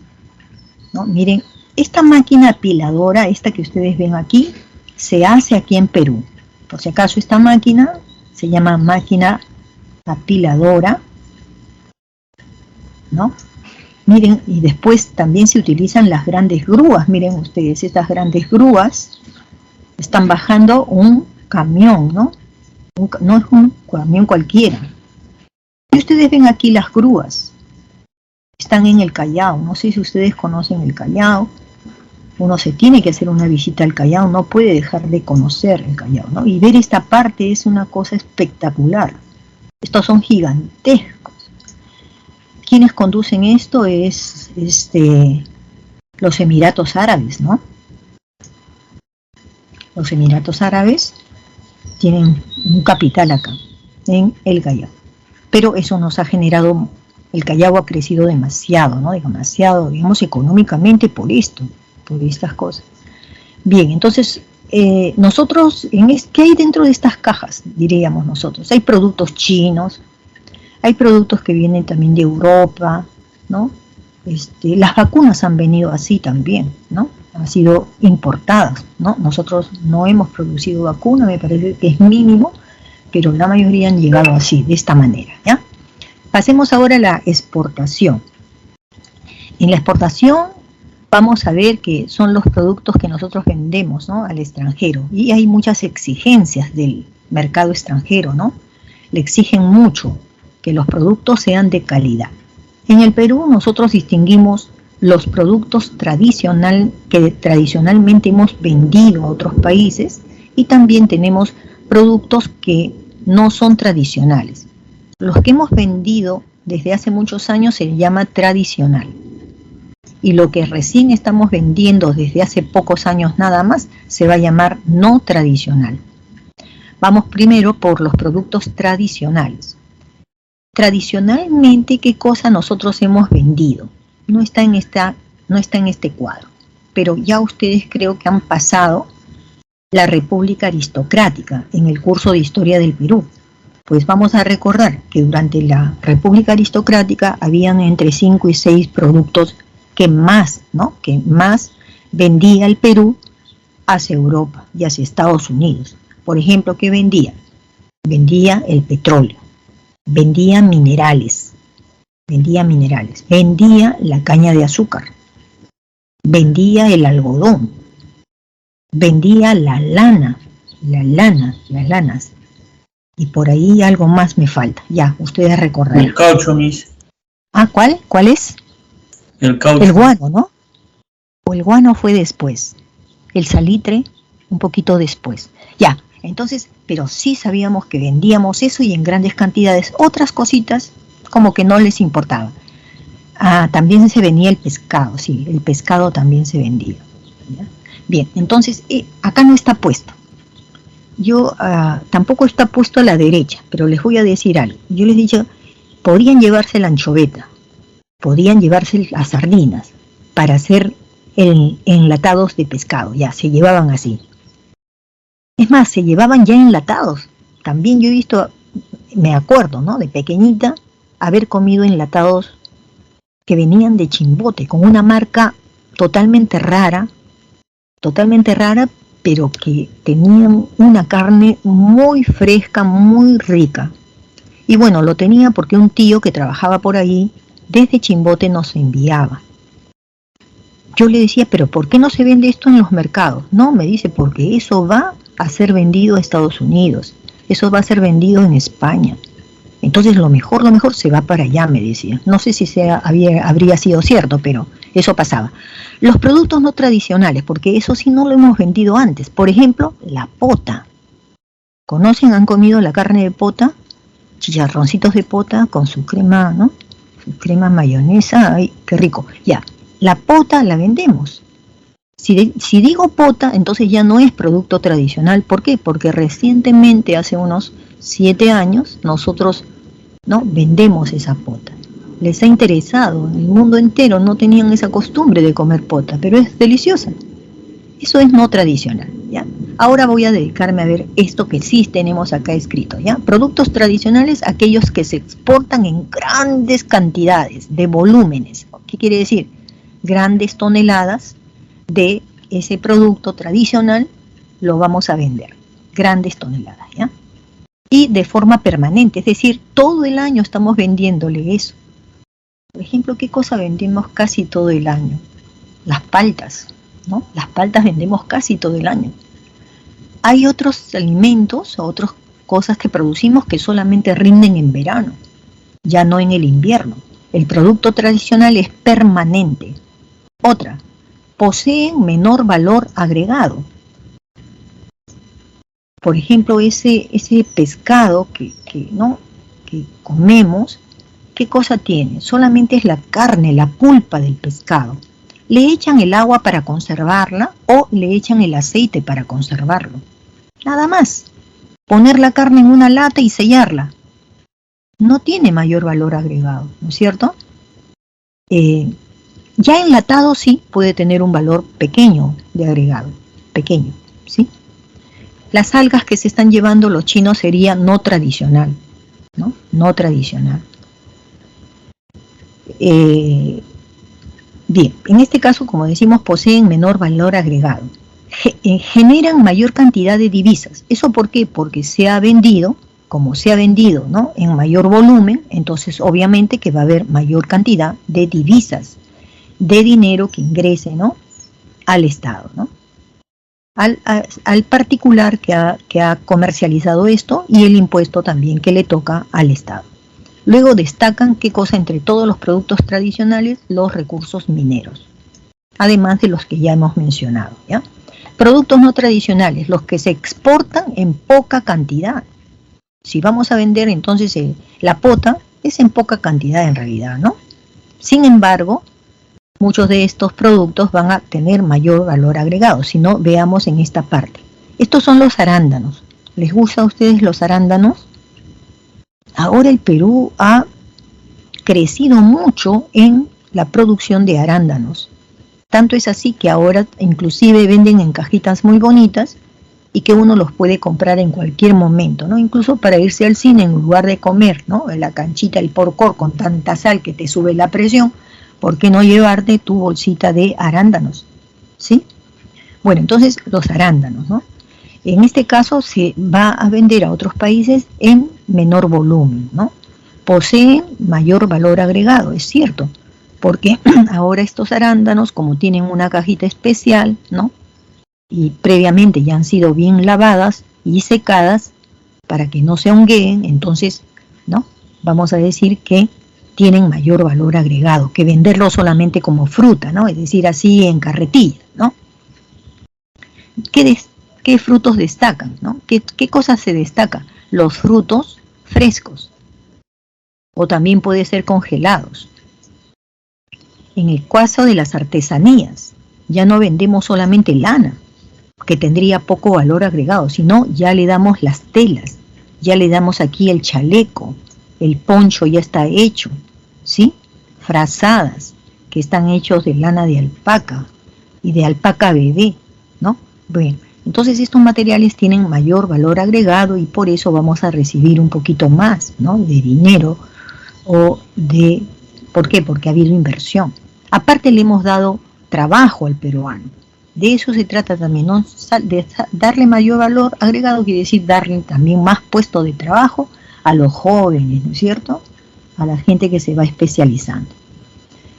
¿no? Miren, esta máquina apiladora, esta que ustedes ven aquí, se hace aquí en Perú. Por si acaso, esta máquina se llama máquina apiladora, ¿no? Miren, y después también se utilizan las grandes grúas. Miren ustedes, estas grandes grúas están bajando un camión, ¿no? No es un camión cualquiera. Y ustedes ven aquí las grúas. Están en el Callao. No sé si ustedes conocen el Callao. Uno se tiene que hacer una visita al Callao, no puede dejar de conocer el Callao, ¿no? Y ver esta parte es una cosa espectacular. Estos son gigantescos. Quienes conducen esto es los Emiratos Árabes, ¿no? Los Emiratos Árabes tienen un capital acá, en el Callao. Pero eso nos ha generado, el Callao ha crecido demasiado, ¿no? Demasiado, digamos, económicamente por esto, por estas cosas. Bien, entonces, nosotros, ¿qué hay dentro de estas cajas? Diríamos nosotros. Hay productos chinos, hay productos que vienen también de Europa, ¿no? Las vacunas han venido así también, ¿no? Han sido importadas, ¿no? Nosotros no hemos producido vacuna, me parece que es mínimo, pero la mayoría han llegado así, de esta manera, ¿ya? Pasemos ahora a la exportación. En la exportación vamos a ver que son los productos que nosotros vendemos, ¿no? Al extranjero, y hay muchas exigencias del mercado extranjero, ¿no? Le exigen mucho que los productos sean de calidad. En el Perú nosotros distinguimos los productos que tradicionalmente hemos vendido a otros países, y también tenemos productos que no son tradicionales. Los que hemos vendido desde hace muchos años se llama tradicional, y lo que recién estamos vendiendo desde hace pocos años nada más se va a llamar no tradicional. Vamos primero por los productos tradicionales. Tradicionalmente, ¿qué cosa nosotros hemos vendido? No está en este cuadro. pero ya ustedes creo que han pasado la República Aristocrática en el curso de Historia del Perú. Pues vamos a recordar que durante la República Aristocrática habían entre 5 y 6 productos que más, ¿no? Que más vendía el Perú hacia Europa y hacia Estados Unidos. Por ejemplo, ¿qué vendía? Vendía el petróleo, vendía minerales, vendía la caña de azúcar, vendía el algodón, vendía la lana, las lanas. Y por ahí algo más me falta. Ya, ustedes recordarán. El caucho, Miss. Ah, ¿cuál? ¿Cuál es? El caucho. El guano, ¿no? O el guano fue después. El salitre, un poquito después. Ya, entonces, pero sí sabíamos que vendíamos eso y en grandes cantidades. Otras cositas como que no les importaba. Ah, también se vendía el pescado, sí, el pescado también se vendía. ¿Ya? Bien, entonces, acá no está puesto. Yo tampoco está puesto a la derecha, pero les voy a decir algo. Yo les he dicho, podían llevarse la anchoveta, podían llevarse las sardinas para hacer enlatados de pescado, ya, se llevaban así. Es más, se llevaban ya enlatados. También yo he visto, me acuerdo, ¿no? De pequeñita, haber comido enlatados que venían de Chimbote, con una marca totalmente rara, pero que tenían una carne muy fresca, muy rica. Y bueno, lo tenía porque un tío que trabajaba por ahí, desde Chimbote nos enviaba. Yo le decía, pero ¿por qué no se vende esto en los mercados? No, me dice, porque eso va a ser vendido a Estados Unidos, eso va a ser vendido en España. Entonces lo mejor se va para allá, me decía. No sé si habría sido cierto, pero eso pasaba. Los productos no tradicionales, porque eso sí no lo hemos vendido antes. Por ejemplo, la pota. ¿Conocen? ¿Han comido la carne de pota? Chicharroncitos de pota con su crema, ¿no? Su crema mayonesa, ¡ay, qué rico! Ya, la pota la vendemos. Si digo pota, entonces ya no es producto tradicional. ¿Por qué? Porque recientemente, hace unos 7 años, nosotros no vendemos esa pota. Les ha interesado, en el mundo entero no tenían esa costumbre de comer pota, pero es deliciosa. Eso es no tradicional, ¿ya? Ahora voy a dedicarme a ver esto que sí tenemos acá escrito, ¿ya? Productos tradicionales, aquellos que se exportan en grandes cantidades, de volúmenes. ¿Qué quiere decir? Grandes toneladas de ese producto tradicional lo vamos a vender. Grandes toneladas, ¿ya? Y de forma permanente, es decir, todo el año estamos vendiéndole eso. Por ejemplo, ¿qué cosa vendemos casi todo el año? Las paltas, ¿no? Las paltas vendemos casi todo el año. Hay otros alimentos, otras cosas que producimos que solamente rinden en verano, ya no en el invierno. El producto tradicional es permanente. Otra, poseen menor valor agregado. Por ejemplo, ese pescado que comemos, ¿qué cosa tiene? Solamente es la carne, la pulpa del pescado. Le echan el agua para conservarla o le echan el aceite para conservarlo. Nada más. Poner la carne en una lata y sellarla. No tiene mayor valor agregado, ¿no es cierto? Ya enlatado sí puede tener un valor pequeño de agregado. Pequeño, ¿sí? Las algas que se están llevando los chinos sería no tradicional, ¿no? No tradicional. Bien, en este caso, como decimos, poseen menor valor agregado. Generan mayor cantidad de divisas. ¿Eso por qué? Porque se ha vendido, como se ha vendido, ¿no? En mayor volumen, entonces obviamente que va a haber mayor cantidad de divisas, de dinero que ingrese, ¿no? Al Estado, ¿no? Al particular que ha comercializado esto y el impuesto también que le toca al Estado. Luego destacan, ¿qué cosa? Entre todos los productos tradicionales, los recursos mineros, además de los que ya hemos mencionado, ¿ya? Productos no tradicionales, los que se exportan en poca cantidad. Si vamos a vender entonces la pota, es en poca cantidad en realidad, ¿no? Sin embargo, muchos de estos productos van a tener mayor valor agregado. Si no, veamos en esta parte. Estos son los arándanos. ¿Les gusta a ustedes los arándanos? Ahora el Perú ha crecido mucho en la producción de arándanos. Tanto es así que ahora inclusive venden en cajitas muy bonitas y que uno los puede comprar en cualquier momento, ¿no? Incluso para irse al cine en lugar de comer, ¿no? La canchita, el porcor con tanta sal que te sube la presión, ¿por qué no llevarte tu bolsita de arándanos? ¿Sí? Bueno, entonces los arándanos, ¿no? En este caso se va a vender a otros países en menor volumen, ¿no? Poseen mayor valor agregado, es cierto, porque ahora estos arándanos, como tienen una cajita especial, ¿no? Y previamente ya han sido bien lavadas y secadas para que no se ahoguen, entonces, ¿no? Vamos a decir que tienen mayor valor agregado que venderlo solamente como fruta, ¿no? Es decir, así en carretilla, ¿no? ¿Qué frutos destacan, ¿no? ¿Qué cosas se destaca? Los frutos frescos o también puede ser congelados. En el caso de las artesanías, ya no vendemos solamente lana, que tendría poco valor agregado, sino ya le damos las telas, ya le damos aquí el chaleco, el poncho ya está hecho, ¿sí? Frazadas, que están hechos de lana de alpaca y de alpaca bebé, ¿no? Bueno, entonces estos materiales tienen mayor valor agregado y por eso vamos a recibir un poquito más, ¿no? De dinero o de... ¿Por qué? Porque ha habido inversión. Aparte le hemos dado trabajo al peruano. De eso se trata también, ¿no? De darle mayor valor agregado, quiere decir darle también más puestos de trabajo a los jóvenes, ¿no es cierto? A la gente que se va especializando.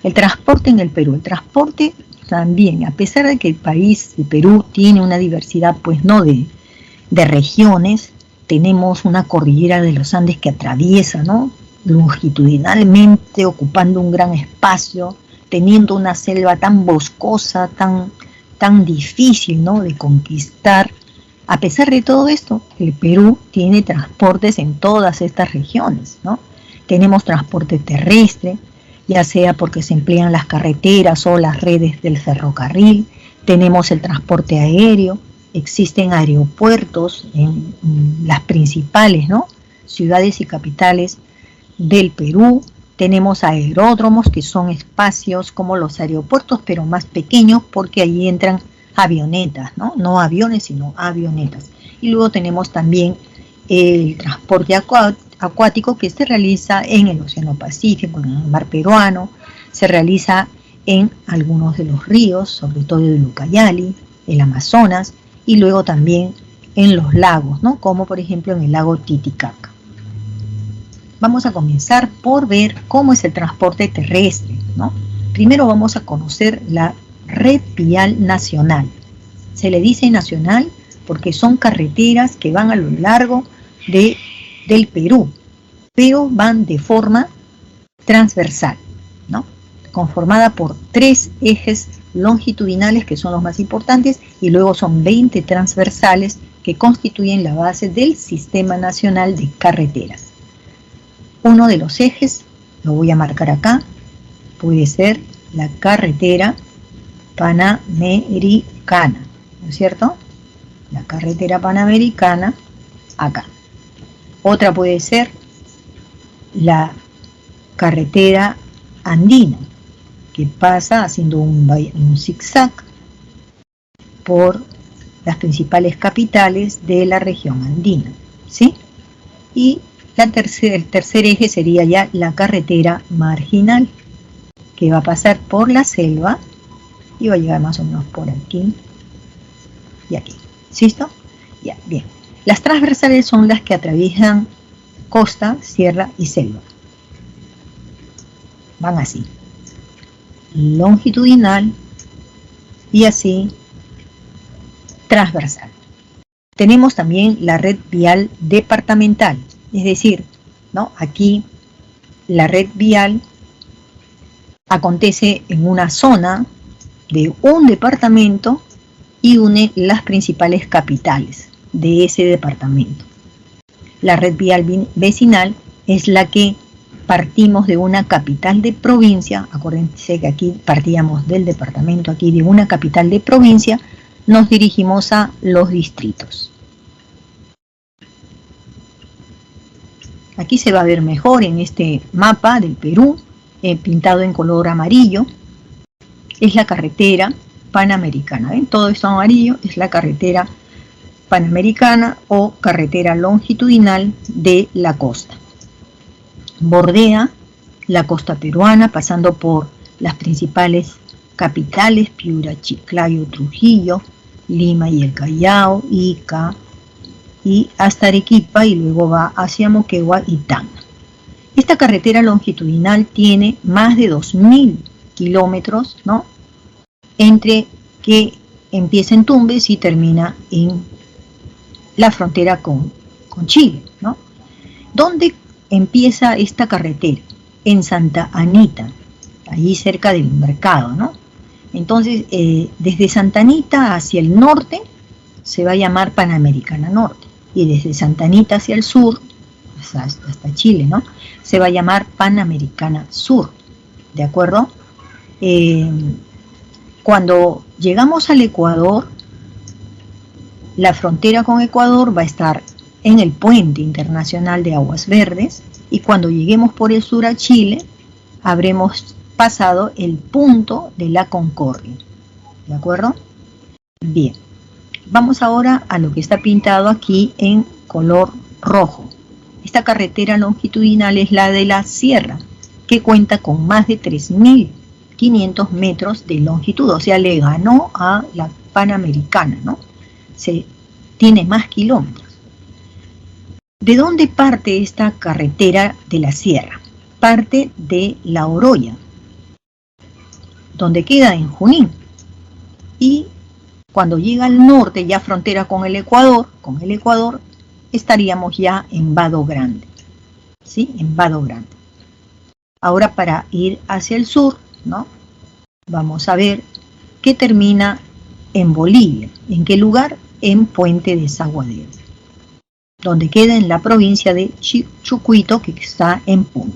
El transporte en el Perú. El transporte también, a pesar de que el país, el Perú, tiene una diversidad, pues no de regiones, tenemos una cordillera de los Andes que atraviesa, ¿no? Longitudinalmente, ocupando un gran espacio, teniendo una selva tan boscosa, tan difícil, ¿no? De conquistar. A pesar de todo esto, el Perú tiene transportes en todas estas regiones, ¿no? Tenemos transporte terrestre, ya sea porque se emplean las carreteras o las redes del ferrocarril, tenemos el transporte aéreo, existen aeropuertos en las principales, ¿no? Ciudades y capitales del Perú, tenemos aeródromos que son espacios como los aeropuertos pero más pequeños porque allí entran avionetas, ¿no? No aviones sino avionetas. Y luego tenemos también el transporte acuático que se realiza en el Océano Pacífico, en el mar peruano, se realiza en algunos de los ríos, sobre todo el Ucayali, el Amazonas y luego también en los lagos, ¿no? Como por ejemplo en el lago Titicaca. Vamos a comenzar por ver cómo es el transporte terrestre, ¿no? Primero vamos a conocer la red vial nacional. Se le dice nacional porque son carreteras que van a lo largo del Perú, pero van de forma transversal, ¿no? Conformada por 3 ejes longitudinales que son los más importantes y luego son 20 transversales que constituyen la base del Sistema Nacional de Carreteras. Uno de los ejes, lo voy a marcar acá, puede ser la carretera panamericana, ¿no es cierto? La carretera panamericana, acá. Otra puede ser la carretera andina, que pasa haciendo un zigzag por las principales capitales de la región andina, ¿sí? Y el tercer eje sería ya la carretera marginal, que va a pasar por la selva y va a llegar más o menos por aquí y aquí. ¿Listo? Ya, bien. Las transversales son las que atraviesan costa, sierra y selva. Van así. Longitudinal y así transversal. Tenemos también la red vial departamental. Es decir, ¿no? Aquí la red vial acontece en una zona de un departamento y une las principales capitales de ese departamento. La red vial vecinal es la que partimos de una capital de provincia, acuérdense que aquí partíamos del departamento, aquí de una capital de provincia, nos dirigimos a los distritos. Aquí se va a ver mejor en este mapa del Perú, pintado en color amarillo. es la carretera panamericana. ¿Ven? Todo esto amarillo es la carretera panamericana o carretera longitudinal de la costa. Bordea la costa peruana pasando por las principales capitales, Piura, Chiclayo, Trujillo, Lima y el Callao, Ica, y hasta Arequipa, y luego va hacia Moquegua y Tacna. Esta carretera longitudinal tiene más de 2.000 kilómetros, ¿no? Entre que empieza en Tumbes y termina en la frontera con Chile, ¿no? ¿Dónde empieza esta carretera? En Santa Anita, allí cerca del mercado, ¿no? Entonces, desde Santa Anita hacia el norte se va a llamar Panamericana Norte, y desde Santa Anita hacia el sur, hasta Chile, ¿no? Se va a llamar Panamericana Sur, ¿de acuerdo? Cuando llegamos al Ecuador, la frontera con Ecuador va a estar en el puente internacional de Aguas Verdes, y cuando lleguemos por el sur a Chile, habremos pasado el punto de la Concordia, ¿de acuerdo? Bien, vamos ahora a lo que está pintado aquí en color rojo. Esta carretera longitudinal es la de la Sierra, que cuenta con más de 3.500 metros de longitud, o sea, le ganó a la Panamericana, ¿no? Tiene más kilómetros. ¿De dónde parte esta carretera de la Sierra? Parte de La Oroya, donde queda en Junín, y cuando llega al norte, ya frontera con el Ecuador, estaríamos ya en Vado Grande, ¿sí? En Vado Grande. Ahora, para ir hacia el sur, ¿no? Vamos a ver que termina en Bolivia. ¿En qué lugar? En Puente de Saguadero, donde queda en la provincia de Chucuito, que está en Puno.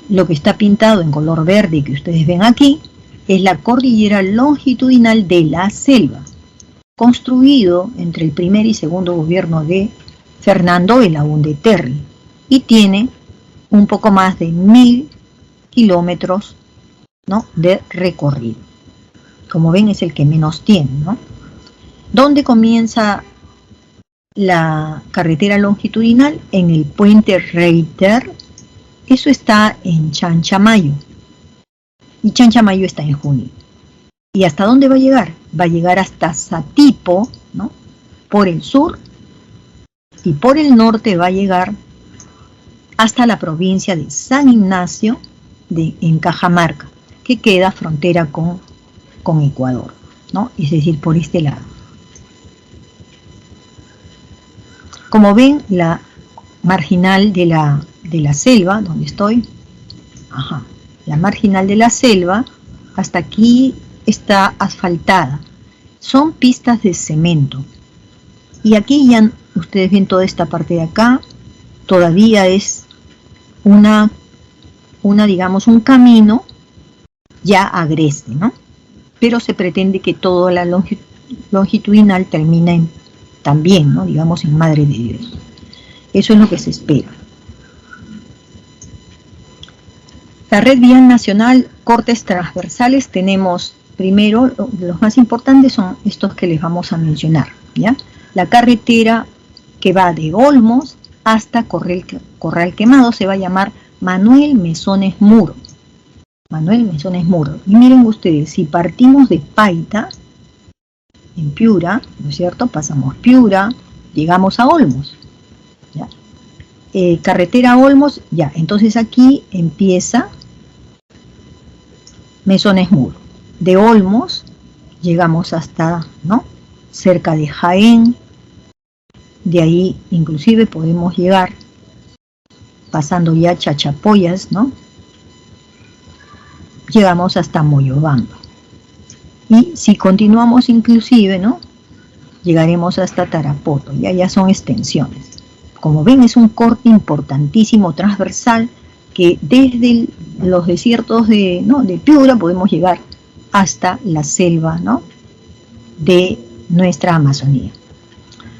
Lo que está pintado en color verde que ustedes ven aquí es la cordillera longitudinal de la Selva, construido entre el primer y segundo gobierno de Fernando Belaúnde Terry, y tiene un poco más de 1.000 kilómetros, ¿no?, de recorrido. Como ven, es el que menos tiene, ¿no? ¿Dónde comienza la carretera longitudinal? En el puente Reiter. Eso está en Chanchamayo, y Chanchamayo está en Junín. ¿Y hasta dónde va a llegar? Va a llegar hasta Satipo, ¿no?, por el sur, y por el norte va a llegar hasta la provincia de San Ignacio en Cajamarca, que queda frontera con Ecuador, ¿no? Es decir, por este lado. Como ven, la marginal de la selva, donde estoy, la marginal de la selva, hasta aquí está asfaltada. Son pistas de cemento. Y aquí ya ustedes ven toda esta parte de acá, todavía es digamos, un camino ya agreste, ¿no? Pero se pretende que toda la longitudinal termine también, ¿no?, digamos, en Madre de Dios. Eso es lo que se espera. La red vial nacional, cortes transversales, tenemos primero, los más importantes son estos que les vamos a mencionar, ¿ya? La carretera que va de Olmos hasta Corral Quemado se va a llamar Manuel Mesones Muro. Manuel Mesones Muro. Y miren ustedes, si partimos de Paita, en Piura, ¿no es cierto? Pasamos Piura, llegamos a Olmos, ¿ya? Carretera Olmos, ya, entonces aquí empieza Mesones Muro. De Olmos llegamos hasta, ¿no?, cerca de Jaén. De ahí inclusive podemos llegar pasando ya Chachapoyas, ¿no? Llegamos hasta Moyobamba. Y si continuamos inclusive, ¿no?, llegaremos hasta Tarapoto. Ya son extensiones. Como ven, es un corte importantísimo transversal que desde los desiertos de Piura podemos llegar hasta la selva, ¿no?, de nuestra Amazonía.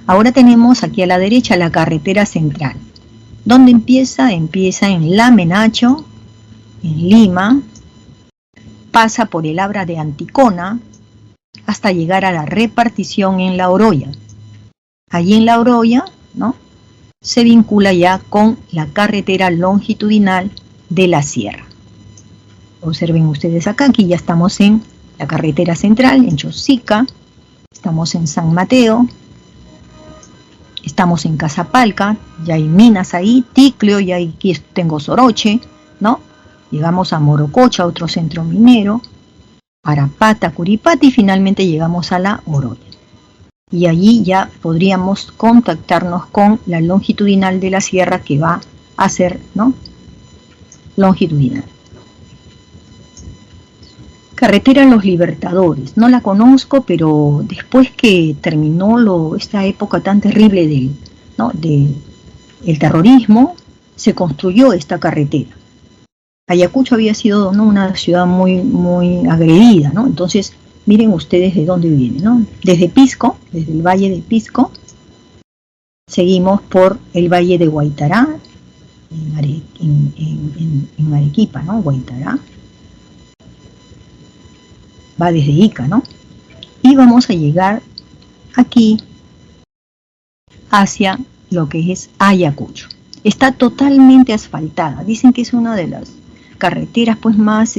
Ahora tenemos aquí a la derecha la carretera central. ¿Dónde empieza? Empieza en La Menacho, en Lima, pasa por el Abra de Anticona hasta llegar a la repartición en La Oroya. Allí en La Oroya, ¿no?, se vincula ya con la carretera longitudinal de la sierra. Observen ustedes acá, aquí ya estamos en la carretera central, en Chosica, estamos en San Mateo, estamos en Casapalca, ya hay minas ahí, Ticlio, ya aquí tengo Soroche, ¿no? Llegamos a Morococha, otro centro minero, Arapata, Curipata y finalmente llegamos a La Oroya. Y allí ya podríamos contactarnos con la longitudinal de la sierra que va a ser, ¿no?, longitudinal. Carretera Los Libertadores, no la conozco, pero después que terminó esta época tan terrible del terrorismo, se construyó esta carretera. Ayacucho había sido, ¿no?, una ciudad muy, muy agredida, ¿no? Entonces, miren ustedes de dónde viene, ¿no? Desde Pisco, desde el valle de Pisco, seguimos por el valle de Guaitará, en Arequipa, ¿no? Guaitará. Va desde Ica, ¿no? Y vamos a llegar aquí hacia lo que es Ayacucho. Está totalmente asfaltada. Dicen que es una de las carreteras pues más,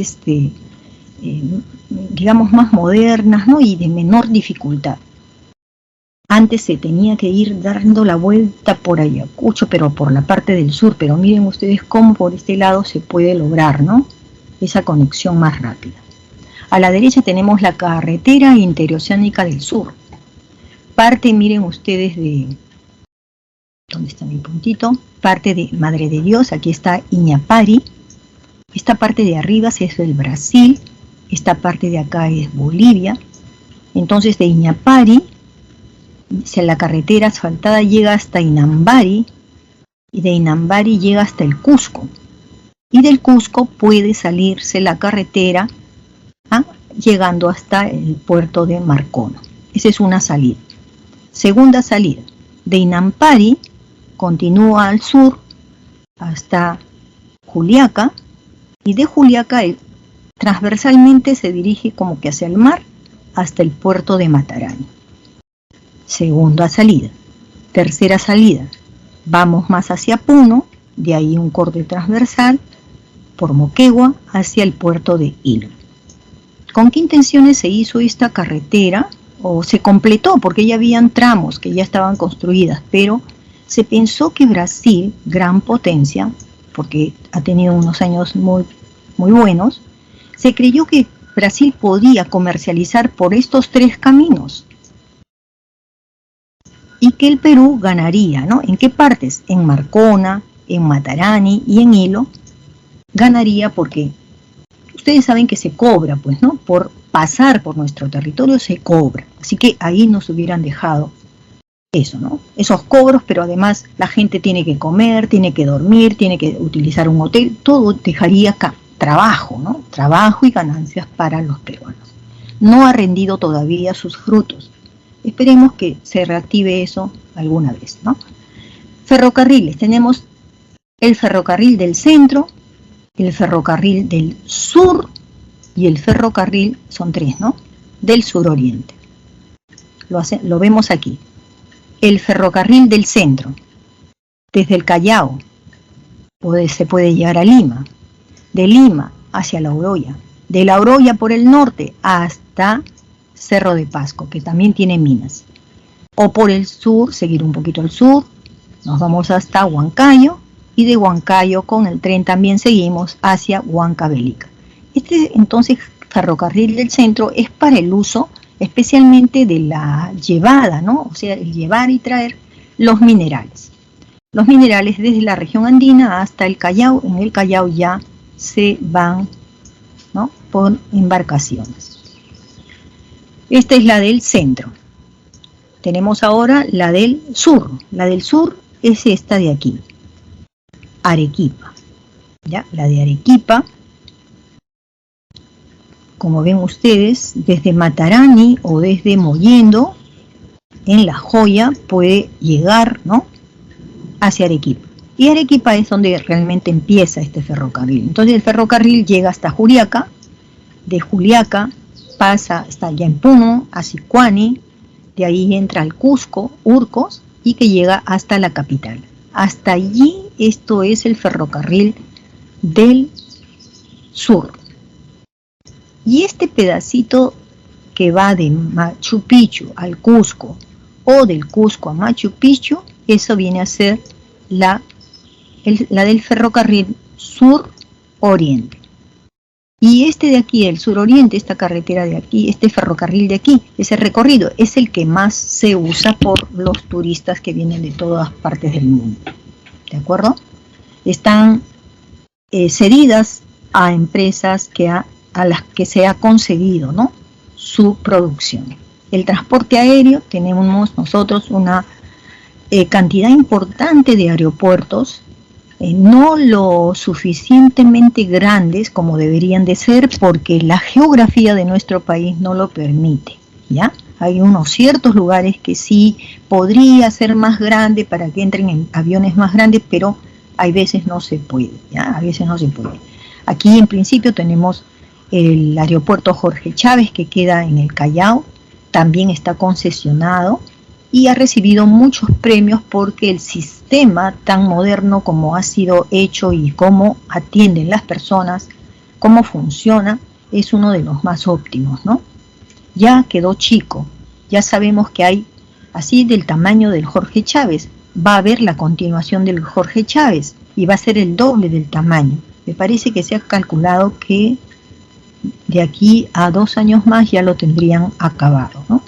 digamos, más modernas, ¿no?, y de menor dificultad. Antes se tenía que ir dando la vuelta por Ayacucho, pero por la parte del sur, pero miren ustedes cómo por este lado se puede lograr, ¿no?, esa conexión más rápida. A la derecha tenemos la carretera interoceánica del sur. Parte, miren ustedes, de... ¿dónde está mi puntito? Parte de Madre de Dios, aquí está Iñapari. Esta parte de arriba es el Brasil, esta parte de acá es Bolivia. Entonces de Iñapari, la carretera asfaltada llega hasta Inambari, y de Inambari llega hasta el Cusco. Y del Cusco puede salirse la carretera, llegando hasta el puerto de Marcona. Esa es una salida. Segunda salida, de Inampari continúa al sur hasta Juliaca, y de Juliaca transversalmente se dirige como que hacia el mar hasta el puerto de Matarani. Segunda salida. Tercera salida, vamos más hacia Puno, de ahí un corte transversal por Moquegua hacia el puerto de Hilo. ¿Con qué intenciones se hizo esta carretera? O se completó, porque ya habían tramos que ya estaban construidas, pero se pensó que Brasil, gran potencia, porque ha tenido unos años muy, muy buenos, se creyó que Brasil podía comercializar por estos tres caminos y que el Perú ganaría, ¿no? ¿En qué partes? En Marcona, en Matarani y en Hilo. Ganaría porque ustedes saben que se cobra, pues, ¿no? Por pasar por nuestro territorio se cobra. Así que ahí nos hubieran dejado eso, ¿no? Esos cobros, pero además la gente tiene que comer, tiene que dormir, tiene que utilizar un hotel, todo dejaría acá trabajo, ¿no? Trabajo y ganancias para los peruanos. No ha rendido todavía sus frutos. Esperemos que se reactive eso alguna vez, ¿no? Ferrocarriles, tenemos el ferrocarril del centro, el ferrocarril del sur y el ferrocarril, son tres, ¿no?, del suroriente. Lo vemos aquí. El ferrocarril del centro, desde el Callao, se puede llegar a Lima, de Lima hacia La Oroya, de La Oroya por el norte hasta Cerro de Pasco, que también tiene minas, o por el sur, seguir un poquito al sur, nos vamos hasta Huancayo, y de Huancayo con el tren también seguimos hacia Huancavelica. Este entonces ferrocarril del centro es para el uso especialmente de la llevada, ¿no? O sea, el llevar y traer los minerales. Los minerales desde la región andina hasta el Callao. En el Callao ya se van, ¿no?, por embarcaciones. Esta es la del centro. Tenemos ahora la del sur. La del sur es esta de aquí, Arequipa. ¿Ya? La de Arequipa, como ven ustedes, desde Matarani o desde Mollendo, en La Joya, puede llegar, ¿no?, hacia Arequipa. Y Arequipa es donde realmente empieza este ferrocarril. Entonces el ferrocarril llega hasta Juliaca, de Juliaca, pasa hasta allá en Puno, a Sicuani, de ahí entra al Cusco, Urcos, y que llega hasta la capital. Hasta allí esto es el ferrocarril del sur. Y este pedacito que va de Machu Picchu al Cusco o del Cusco a Machu Picchu, eso viene a ser la del ferrocarril sur-oriente. Y este de aquí, el sur-oriente, esta carretera de aquí, este ferrocarril de aquí, ese recorrido es el que más se usa por los turistas que vienen de todas partes del mundo. ¿De acuerdo? Están cedidas a empresas a las que se ha concedido, ¿no?, su producción. El transporte aéreo, tenemos nosotros una cantidad importante de aeropuertos, no lo suficientemente grandes como deberían de ser, porque la geografía de nuestro país no lo permite, ¿ya? Hay unos ciertos lugares que sí podría ser más grande para que entren en aviones más grandes, pero hay veces no se puede, ¿ya? A veces no se puede. Aquí en principio tenemos el aeropuerto Jorge Chávez, que queda en el Callao, también está concesionado y ha recibido muchos premios porque el sistema tan moderno como ha sido hecho y cómo atienden las personas, cómo funciona, es uno de los más óptimos, ¿no? Ya quedó chico, ya sabemos que hay, así del tamaño del Jorge Chávez, va a haber la continuación del Jorge Chávez y va a ser el doble del tamaño. Me parece que se ha calculado que de aquí a 2 años más ya lo tendrían acabado, ¿no?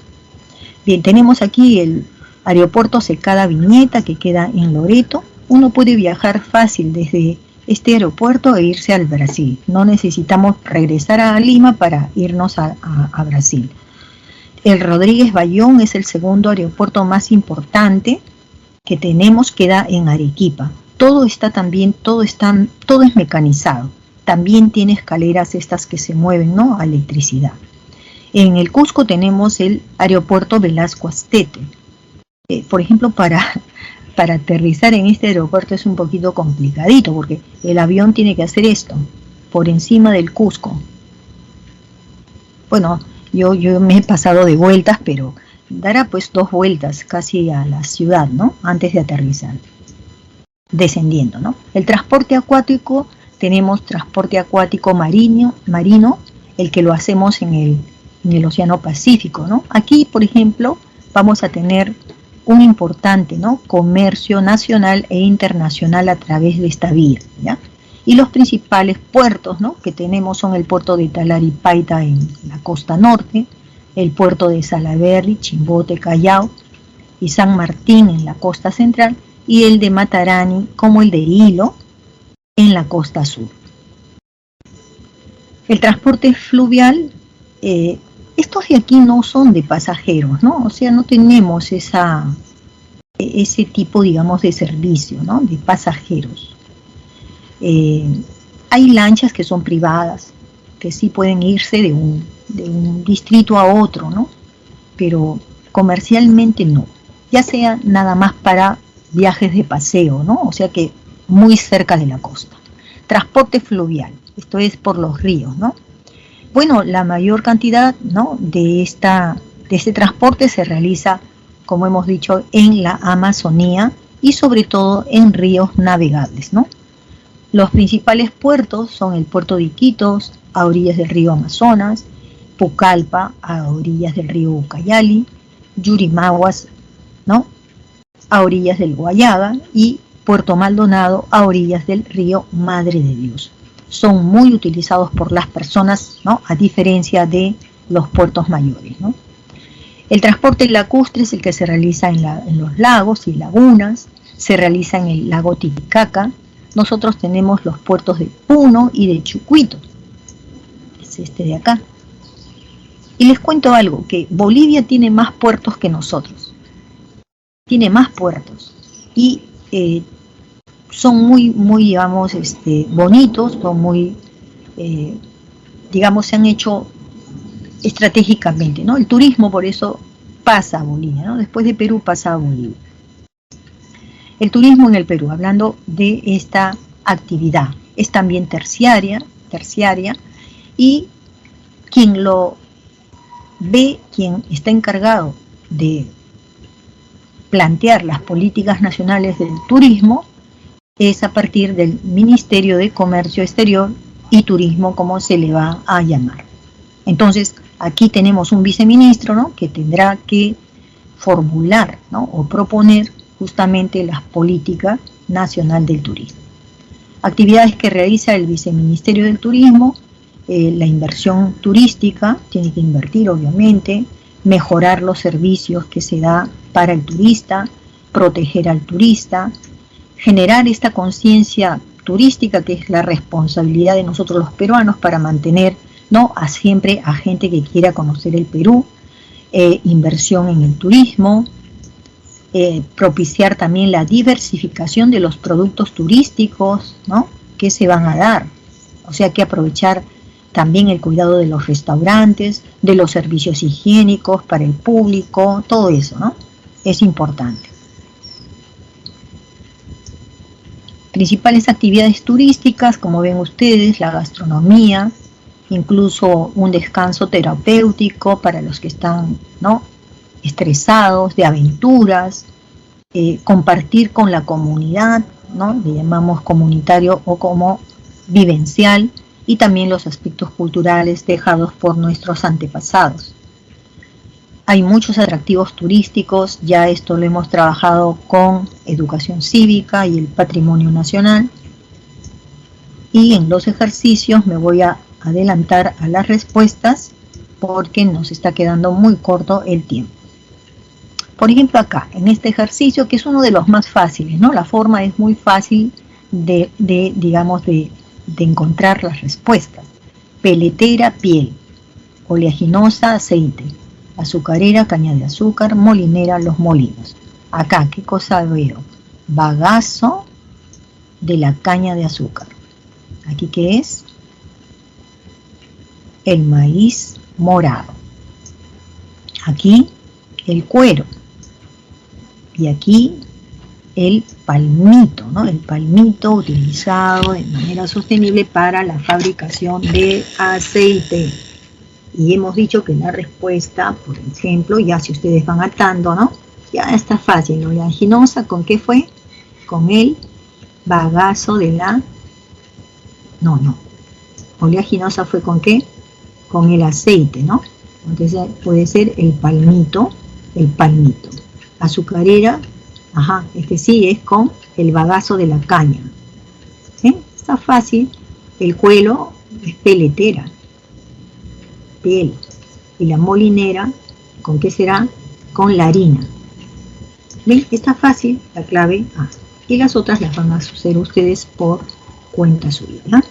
Bien, tenemos aquí el aeropuerto Secada Viñeta, que queda en Loreto. Uno puede viajar fácil desde este aeropuerto e irse al Brasil. No necesitamos regresar a Lima para irnos a Brasil. El Rodríguez Bayón es el segundo aeropuerto más importante que tenemos, queda en Arequipa. Todo está también, todo es mecanizado. También tiene escaleras estas que se mueven, ¿no?, a electricidad. En el Cusco tenemos el aeropuerto Velasco Astete. Por ejemplo, para aterrizar en este aeropuerto es un poquito complicadito, porque el avión tiene que hacer esto, por encima del Cusco. Bueno, yo me he pasado de vueltas, pero dará pues 2 vueltas casi a la ciudad, ¿no?, antes de aterrizar, descendiendo, ¿no? El transporte acuático, tenemos transporte acuático marino, el que lo hacemos en el Océano Pacífico, ¿no? Aquí, por ejemplo, vamos a tener un importante, ¿no?, comercio nacional e internacional a través de esta vía, ¿ya? Y los principales puertos, ¿no?, que tenemos son el puerto de Talaripaita en la costa norte, el puerto de Salaberry, Chimbote, Callao y San Martín en la costa central, y el de Matarani como el de Hilo en la costa sur. El transporte fluvial, estos de aquí no son de pasajeros, ¿no? O sea, no tenemos ese tipo, digamos, de servicio, ¿no?, de pasajeros. Hay lanchas que son privadas, que sí pueden irse de un distrito a otro, ¿no?, pero comercialmente no, ya sea nada más para viajes de paseo, ¿no?, o sea que muy cerca de la costa. Transporte fluvial, esto es por los ríos, ¿no? Bueno, la mayor cantidad, ¿no?, de este transporte se realiza, como hemos dicho, en la Amazonía y sobre todo en ríos navegables, ¿no? Los principales puertos son el puerto de Iquitos, a orillas del río Amazonas, Pucallpa, a orillas del río Ucayali, Yurimaguas, ¿no?, a orillas del Guayaga, y Puerto Maldonado, a orillas del río Madre de Dios. Son muy utilizados por las personas, ¿no?, a diferencia de los puertos mayores, ¿no? El transporte lacustre es el que se realiza en los lagos y lagunas, se realiza en el lago Titicaca. Nosotros tenemos los puertos de Puno y de Chucuito, es este de acá. Y les cuento algo, que Bolivia tiene más puertos que nosotros, tiene más puertos, y son muy, digamos, bonitos, son muy, digamos, se han hecho estratégicamente, ¿no? El turismo por eso pasa a Bolivia, ¿no? Después de Perú pasa a Bolivia. El turismo en el Perú, hablando de esta actividad, es también terciaria, y quien lo ve, quien está encargado de plantear las políticas nacionales del turismo, es a partir del Ministerio de Comercio Exterior y Turismo, como se le va a llamar. Entonces, aquí tenemos un viceministro, ¿no?, que tendrá que formular, ¿no?, o proponer justamente las políticas nacional del turismo. Actividades que realiza el Viceministerio del Turismo: la inversión turística, tiene que invertir obviamente, mejorar los servicios que se da para el turista, proteger al turista, generar esta conciencia turística, que es la responsabilidad de nosotros los peruanos para mantener, ¿no?, siempre a gente que quiera conocer el Perú, inversión en el turismo, propiciar también la diversificación de los productos turísticos, ¿no?, que se van a dar. O sea, que aprovechar también el cuidado de los restaurantes, de los servicios higiénicos para el público, todo eso, ¿no?, es importante. Principales actividades turísticas, como ven ustedes: la gastronomía, incluso un descanso terapéutico para los que están, ¿no?, estresados, de aventuras, compartir con la comunidad, ¿no?, le llamamos comunitario o como vivencial, y también los aspectos culturales dejados por nuestros antepasados. Hay muchos atractivos turísticos, ya esto lo hemos trabajado con educación cívica y el patrimonio nacional. Y en los ejercicios me voy a adelantar a las respuestas porque nos está quedando muy corto el tiempo. Por ejemplo, acá, en este ejercicio, que es uno de los más fáciles, ¿no? La forma es muy fácil de encontrar las respuestas. Peletera, piel; oleaginosa, aceite; azucarera, caña de azúcar; molinera, los molinos. Acá, ¿qué cosa veo? Bagazo de la caña de azúcar. ¿Aquí qué es? El maíz morado. Aquí el cuero. Y aquí el palmito, ¿no?, el palmito utilizado de manera sostenible para la fabricación de aceite. Y hemos dicho que la respuesta, por ejemplo, ya si ustedes van atando, ¿no?, ya está fácil. La oleaginosa, ¿con qué fue? Con el bagazo de la... No. Oleaginosa fue ¿con qué? Con el aceite, ¿no? Entonces puede ser el palmito. Azucarera, este sí es con el bagazo de la caña. ¿Sí? Está fácil. El cuero es peletera, piel. Y la molinera, ¿con qué será? Con la harina. ¿Ven? Está fácil, la clave A. Y las otras las van a hacer ustedes por cuenta suya, ¿no?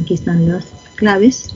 Aquí están las claves.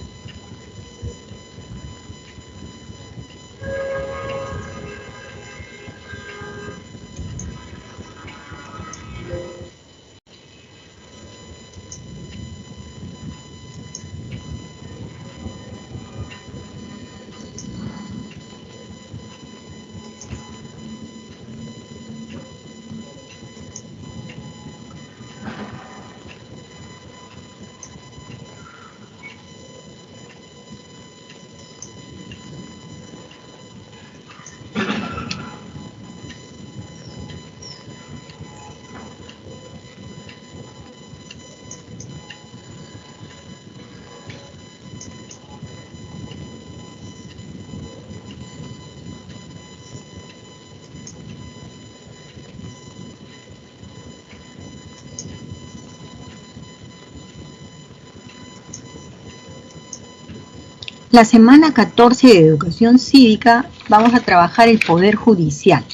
La semana 14 de Educación Cívica vamos a trabajar el Poder Judicial,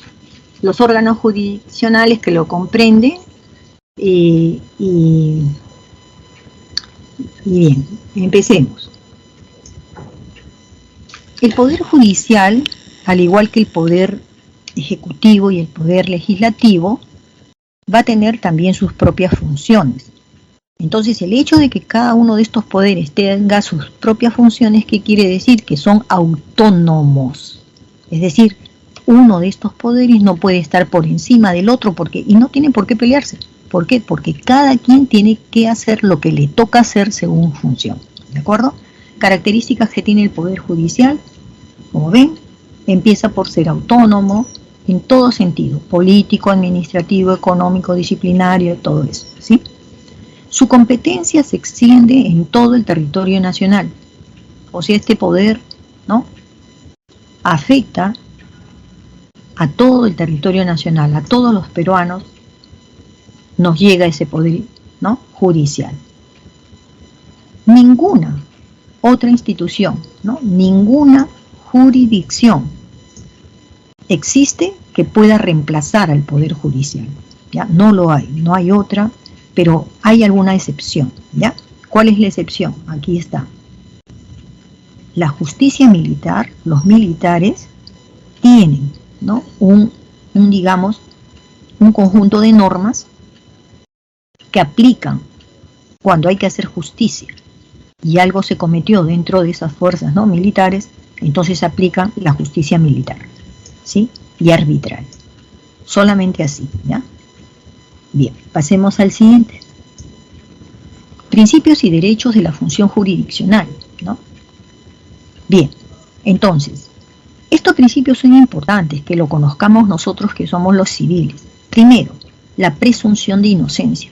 los órganos jurisdiccionales que lo comprenden y bien, empecemos. El Poder Judicial, al igual que el Poder Ejecutivo y el Poder Legislativo, va a tener también sus propias funciones. Entonces, el hecho de que cada uno de estos poderes tenga sus propias funciones, ¿qué quiere decir? Que son autónomos. Es decir, uno de estos poderes no puede estar por encima del otro y no tiene por qué pelearse. ¿Por qué? Porque cada quien tiene que hacer lo que le toca hacer según función. ¿De acuerdo? Características que tiene el Poder Judicial, como ven, empieza por ser autónomo en todo sentido, político, administrativo, económico, disciplinario, todo eso, ¿sí? Su competencia se extiende en todo el territorio nacional, o sea, este poder, ¿no?, afecta a todo el territorio nacional, a todos los peruanos, nos llega ese poder, ¿no?, judicial. Ninguna otra institución, ¿no?, ninguna jurisdicción existe que pueda reemplazar al Poder Judicial, ¿ya? No lo hay, no hay otra, pero hay alguna excepción, ¿ya? ¿Cuál es la excepción? Aquí está. La justicia militar, los militares tienen, ¿no?, digamos, un conjunto de normas que aplican cuando hay que hacer justicia y algo se cometió dentro de esas fuerzas, ¿no?, militares, entonces aplican la justicia militar, ¿sí?, y arbitral. Solamente así, ¿ya? Bien, pasemos al siguiente. Principios y derechos de la función jurisdiccional, ¿no? Bien, entonces, estos principios son importantes que lo conozcamos nosotros que somos los civiles. Primero, la presunción de inocencia.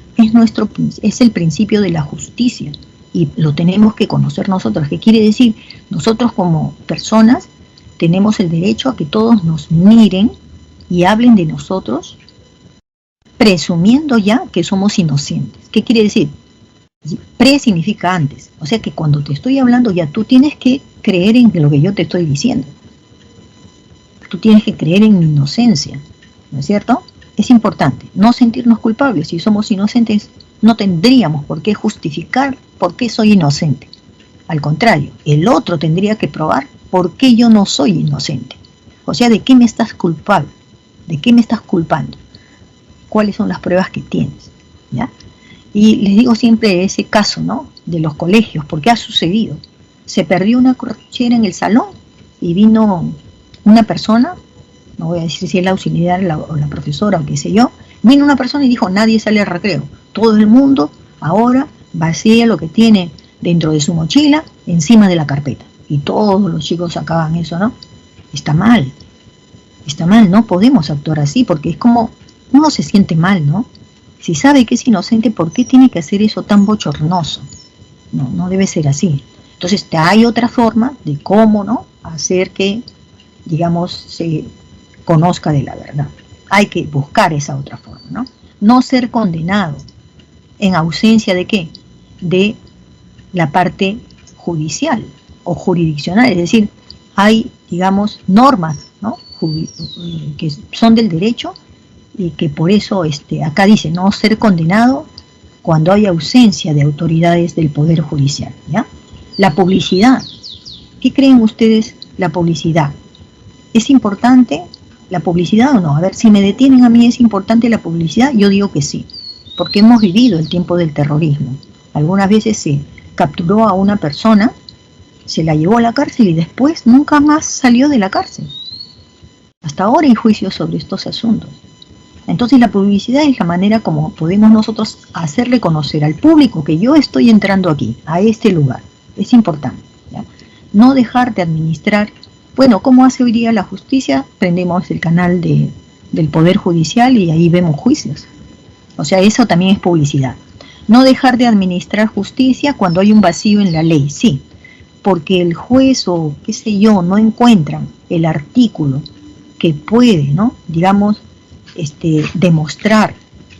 Es el principio de la justicia y lo tenemos que conocer nosotros. ¿Qué quiere decir? Nosotros como personas tenemos el derecho a que todos nos miren y hablen de nosotros presumiendo ya que somos inocentes. ¿Qué quiere decir? Pre significa antes, o sea que cuando te estoy hablando ya tú tienes que creer en lo que yo te estoy diciendo. Tú tienes que creer en mi inocencia, ¿no es cierto? Es importante no sentirnos culpables. Si somos inocentes, no tendríamos por qué justificar por qué soy inocente. Al contrario, el otro tendría que probar por qué yo no soy inocente. O sea, ¿de qué me estás culpando? ¿De qué me estás culpando? ¿Cuáles son las pruebas que tienes? ¿Ya? Y les digo siempre ese caso, ¿no?, de los colegios, porque ha sucedido. Se perdió una cartuchera en el salón y vino una persona, no voy a decir si es la auxiliar o la profesora o qué sé yo, vino una persona y dijo, nadie sale al recreo. Todo el mundo ahora vacía lo que tiene dentro de su mochila encima de la carpeta. Y todos los chicos sacaban eso, ¿no? Está mal, no podemos actuar así porque es como, uno se siente mal, ¿no? Si sabe que es inocente, ¿por qué tiene que hacer eso tan bochornoso? No debe ser así. Entonces hay otra forma de cómo, ¿no?, hacer que, digamos, se conozca de la verdad. Hay que buscar esa otra forma, ¿no? No ser condenado en ausencia de ¿qué? De la parte judicial o jurisdiccional, es decir, hay, digamos, normas, ¿no?, que son del derecho y que por eso acá dice no ser condenado cuando hay ausencia de autoridades del Poder Judicial, ¿ya? La publicidad. ¿Qué creen ustedes la publicidad? ¿Es importante la publicidad o no? A ver, si me detienen a mí, ¿es importante la publicidad? Yo digo que sí, porque hemos vivido el tiempo del terrorismo. Algunas veces se capturó a una persona, se la llevó a la cárcel y después nunca más salió de la cárcel. Hasta ahora hay juicios sobre estos asuntos. Entonces la publicidad es la manera como podemos nosotros hacerle conocer al público que yo estoy entrando aquí, a este lugar. Es importante, ¿ya? No dejar de administrar. Bueno, ¿cómo hace hoy día la justicia? Prendemos el canal del Poder Judicial y ahí vemos juicios. O sea, eso también es publicidad. No dejar de administrar justicia cuando hay un vacío en la ley, sí, porque el juez o qué sé yo no encuentran el artículo que puede, ¿no?, digamos, demostrar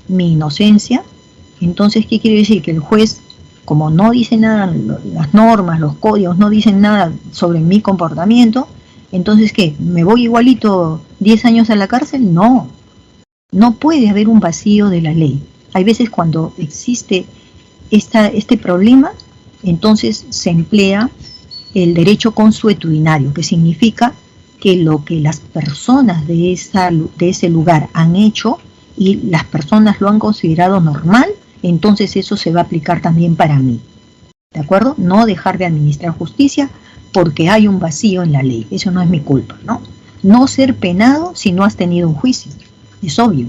mi inocencia. Entonces, ¿qué quiere decir? Que el juez, como no dice nada, las normas, los códigos no dicen nada sobre mi comportamiento, entonces, ¿qué? ¿Me voy igualito 10 años a la cárcel? No, no puede haber un vacío de la ley. Hay veces cuando existe este problema, entonces se emplea el derecho consuetudinario, que significa que lo que las personas de ese lugar han hecho y las personas lo han considerado normal, entonces eso se va a aplicar también para mí. ¿De acuerdo? No dejar de administrar justicia porque hay un vacío en la ley. Eso no es mi culpa, ¿no? No ser penado si no has tenido un juicio. Es obvio.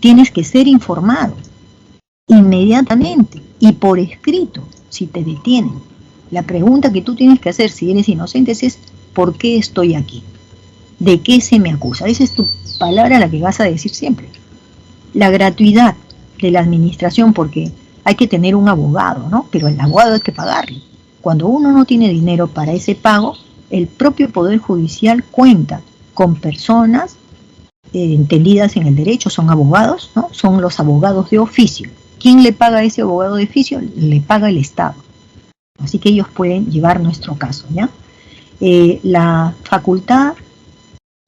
Tienes que ser informado inmediatamente y por escrito si te detienen. La pregunta que tú tienes que hacer si eres inocente es ¿por qué estoy aquí? ¿De qué se me acusa? Esa es tu palabra la que vas a decir siempre. La gratuidad de la administración, porque hay que tener un abogado, ¿no? Pero el abogado hay que pagarle. Cuando uno no tiene dinero para ese pago, el propio Poder Judicial cuenta con personas entendidas en el derecho, son abogados, ¿no? Son los abogados de oficio. ¿Quién le paga a ese abogado de oficio? Le paga el Estado. Así que ellos pueden llevar nuestro caso, ¿ya? La facultad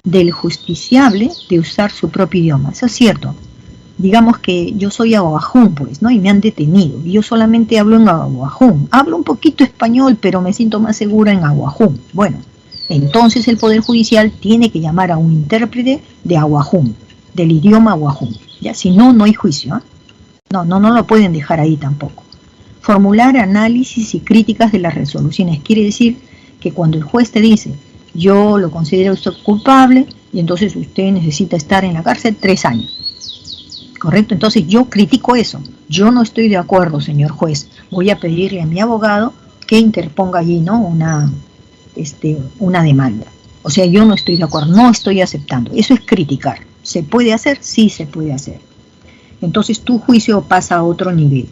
del justiciable de usar su propio idioma, eso es cierto. Digamos que yo soy aguajún, pues, ¿no? Y me han detenido. Y yo solamente hablo en aguajún. Hablo un poquito español, pero me siento más segura en aguajún. Bueno, entonces el Poder Judicial tiene que llamar a un intérprete de aguajún, del idioma aguajún. ¿Ya? Si no, no hay juicio, ¿eh? No lo pueden dejar ahí tampoco. Formular análisis y críticas de las resoluciones. Quiere decir que cuando el juez te dice, yo lo considero usted culpable, y entonces usted necesita estar en la cárcel 3 años. ¿Correcto? Entonces yo critico eso. Yo no estoy de acuerdo, señor juez. Voy a pedirle a mi abogado que interponga allí, ¿no? Una demanda. O sea, yo no estoy de acuerdo, no estoy aceptando. Eso es criticar. ¿Se puede hacer? Sí se puede hacer. Entonces tu juicio pasa a otro nivel.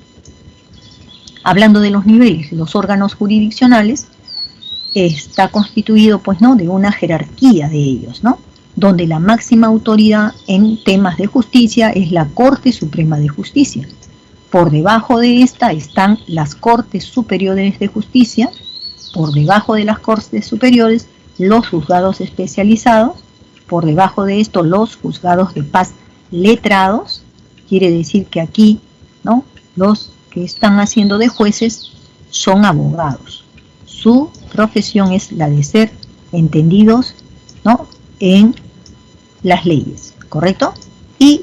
Hablando de los niveles, los órganos jurisdiccionales está constituido, pues, ¿no?, de una jerarquía de ellos, ¿no?, donde la máxima autoridad en temas de justicia es la Corte Suprema de Justicia. Por debajo de esta están las Cortes Superiores de Justicia, por debajo de las Cortes Superiores los juzgados especializados, por debajo de esto los juzgados de paz letrados. Quiere decir que aquí, ¿no?, los que están haciendo de jueces son abogados. Su profesión es la de ser entendidos, ¿no?, en las leyes, ¿correcto? Y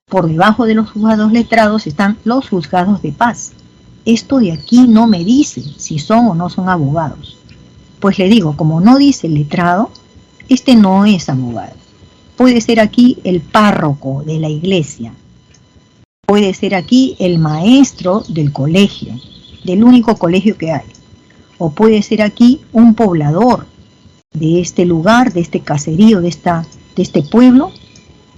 por debajo de los juzgados letrados están los juzgados de paz. Esto de aquí no me dice si son o no son abogados. Pues le digo, como no dice letrado, este no es abogado. Puede ser aquí el párroco de la iglesia. Puede ser aquí el maestro del colegio, del único colegio que hay. O puede ser aquí un poblador de este lugar, de este caserío, de este pueblo,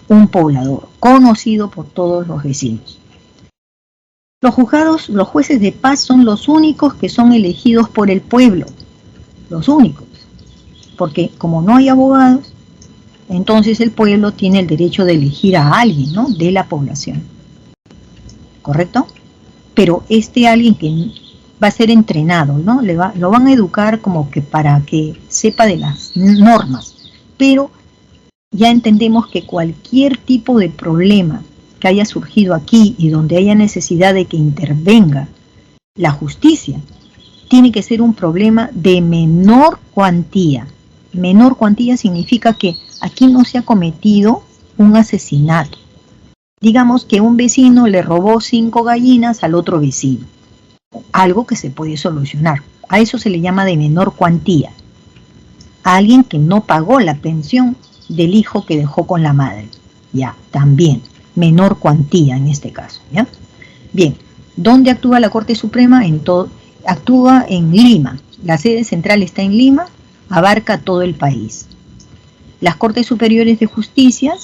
un poblador, conocido por todos los vecinos. Los juzgados, los jueces de paz son los únicos que son elegidos por el pueblo, los únicos, porque como no hay abogados, entonces el pueblo tiene el derecho de elegir a alguien, ¿no?, de la población, ¿correcto? Pero este alguien que va a ser entrenado, ¿no?, lo van a educar como que para que sepa de las normas, pero ya entendemos que cualquier tipo de problema que haya surgido aquí y donde haya necesidad de que intervenga la justicia, tiene que ser un problema de menor cuantía. Menor cuantía significa que aquí no se ha cometido un asesinato. Digamos que un vecino le robó 5 gallinas al otro vecino. Algo que se puede solucionar. A eso se le llama de menor cuantía. A alguien que no pagó la pensión del hijo que dejó con la madre. Ya, también. Menor cuantía en este caso, ¿ya? Bien, ¿dónde actúa la Corte Suprema? Actúa en Lima. La sede central está en Lima, abarca todo el país. Las Cortes Superiores de Justicia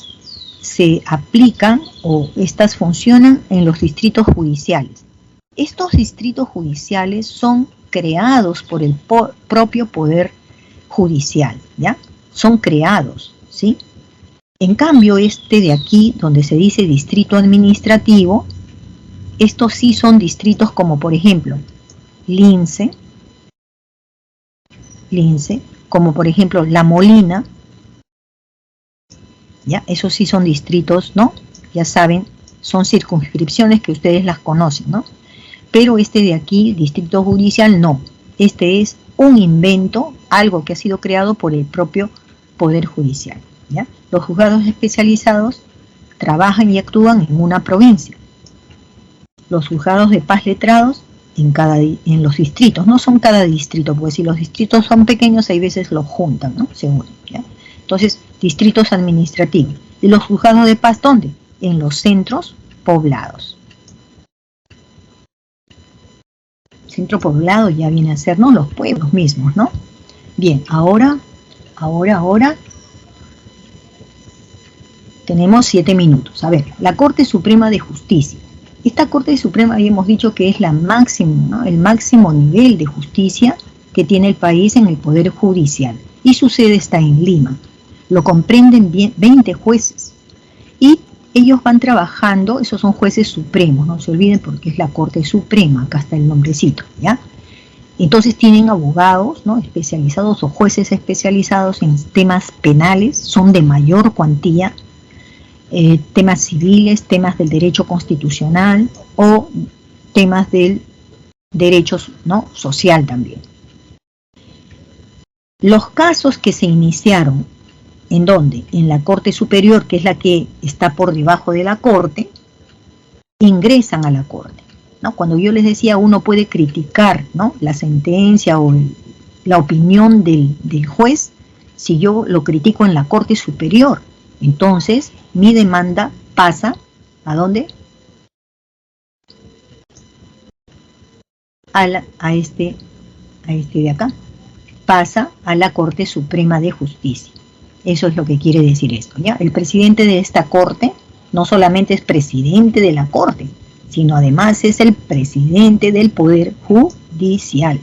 se aplican o estas funcionan en los distritos judiciales. Estos distritos judiciales son creados por el propio Poder Judicial, ¿ya? Son creados, ¿sí? En cambio, este de aquí, donde se dice distrito administrativo, estos sí son distritos como, por ejemplo, Lince, como por ejemplo La Molina, ¿ya? Esos sí son distritos, ¿no? Ya saben, son circunscripciones que ustedes las conocen, ¿no? Pero este de aquí, distrito judicial, no. Este es un invento, algo que ha sido creado por el propio Poder Judicial, ¿ya? Los juzgados especializados trabajan y actúan en una provincia. Los juzgados de paz letrados en los distritos, no son cada distrito, porque si los distritos son pequeños, hay veces los juntan, ¿no? Se unen, ¿ya? Entonces, distritos administrativos. ¿Y los juzgados de paz dónde? En los centros poblados. centro poblado ya viene a ser, ¿no?, los pueblos mismos, ¿no? Bien, ahora tenemos 7 minutos. A ver, la Corte Suprema de Justicia. Esta Corte Suprema habíamos dicho que es la máxima, ¿no?, el máximo nivel de justicia que tiene el país en el Poder Judicial. Y su sede está en Lima. Lo comprenden 20 jueces. Y ellos van trabajando, esos son jueces supremos, no se olviden porque es la Corte Suprema, acá está el nombrecito, ¿ya? Entonces tienen abogados, ¿no?, especializados o jueces especializados en temas penales, son de mayor cuantía, temas civiles, temas del derecho constitucional o temas del derecho, ¿no?, social también. Los casos que se iniciaron, ¿en dónde? En la Corte Superior, que es la que está por debajo de la Corte, ingresan a la Corte, ¿no? Cuando yo les decía, uno puede criticar, ¿no?, la sentencia o la opinión del juez, si yo lo critico en la Corte Superior, entonces mi demanda pasa, ¿a dónde? A este de acá, pasa a la Corte Suprema de Justicia. Eso es lo que quiere decir esto, ¿ya? El presidente de esta Corte no solamente es presidente de la Corte, sino además es el presidente del Poder Judicial.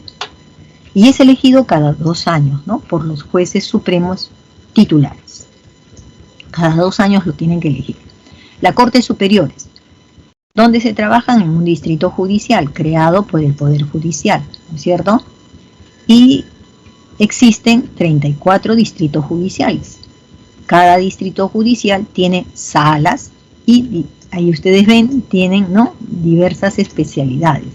Y es elegido cada 2 años, ¿no?, por los jueces supremos titulares. Cada 2 años lo tienen que elegir. La Corte Superiores, donde se trabajan en un distrito judicial creado por el Poder Judicial, ¿no es cierto? Y existen 34 distritos judiciales. Cada distrito judicial tiene salas y ahí ustedes ven, tienen, ¿no?, diversas especialidades,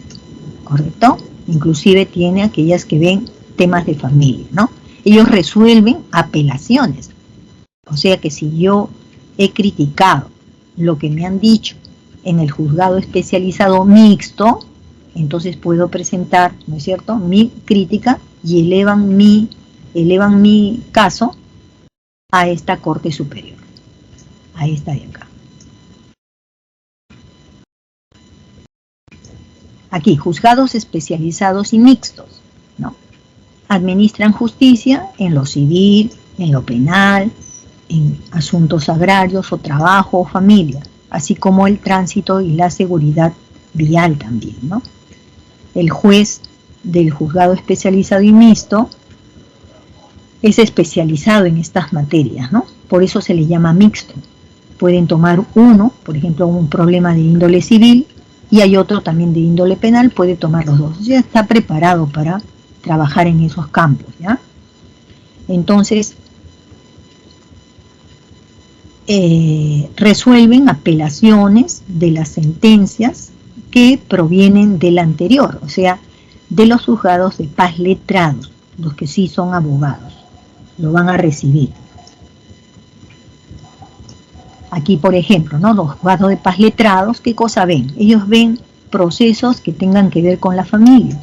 ¿correcto? Inclusive tiene aquellas que ven temas de familia, ¿no? Ellos resuelven apelaciones. O sea que si yo he criticado lo que me han dicho en el juzgado especializado mixto, entonces puedo presentar, ¿no es cierto?, mi crítica y elevan mi caso a esta Corte Superior, a esta de acá. Aquí, juzgados especializados y mixtos, ¿no? Administran justicia en lo civil, en lo penal, en asuntos agrarios o trabajo o familia, así como el tránsito y la seguridad vial también, ¿no? El juez del juzgado especializado y mixto es especializado en estas materias, ¿no? Por eso se le llama mixto. Pueden tomar uno, por ejemplo, un problema de índole civil, y hay otro también de índole penal, puede tomar los dos. O sea, está preparado para trabajar en esos campos, ¿ya? Entonces, resuelven apelaciones de las sentencias que provienen del anterior, o sea, de los juzgados de paz letrados, los que sí son abogados, lo van a recibir. Aquí, por ejemplo, ¿no?, los juzgados de paz letrados, ¿qué cosa ven? Ellos ven procesos que tengan que ver con la familia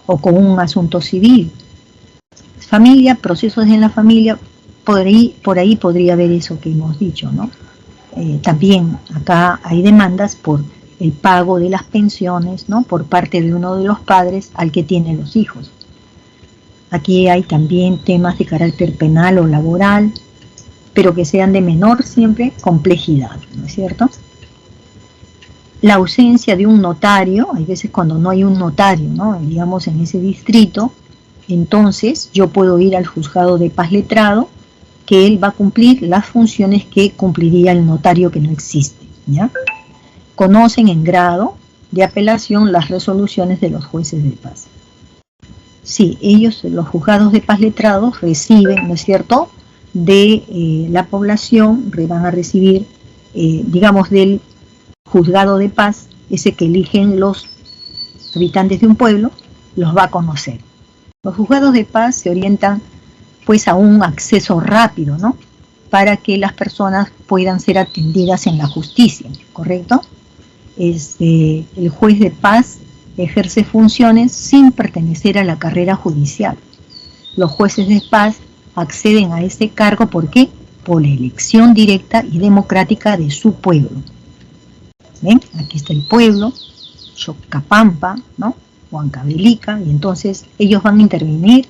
o con un asunto civil. Familia, procesos en la familia, por ahí podría haber eso que hemos dicho, ¿no? También acá hay demandas por el pago de las pensiones, ¿no?, por parte de uno de los padres al que tiene los hijos. Aquí hay también temas de carácter penal o laboral, pero que sean de menor siempre complejidad, ¿no es cierto? La ausencia de un notario, hay veces cuando no hay un notario, ¿no?, digamos en ese distrito, entonces yo puedo ir al juzgado de paz letrado, que él va a cumplir las funciones que cumpliría el notario que no existe, ¿ya? Conocen en grado de apelación las resoluciones de los jueces de paz. Sí, ellos, los juzgados de paz letrados, reciben, ¿no es cierto?, de la población, van a recibir, digamos, del juzgado de paz, ese que eligen los habitantes de un pueblo, los va a conocer. Los juzgados de paz se orientan pues a un acceso rápido, ¿no?, para que las personas puedan ser atendidas en la justicia, ¿correcto? El juez de paz ejerce funciones sin pertenecer a la carrera judicial. Los jueces de paz acceden a ese cargo, ¿por qué? Por la elección directa y democrática de su pueblo. ¿Ven? Aquí está el pueblo, Chocapampa, ¿no? Huancavelica, y entonces ellos van a intervenir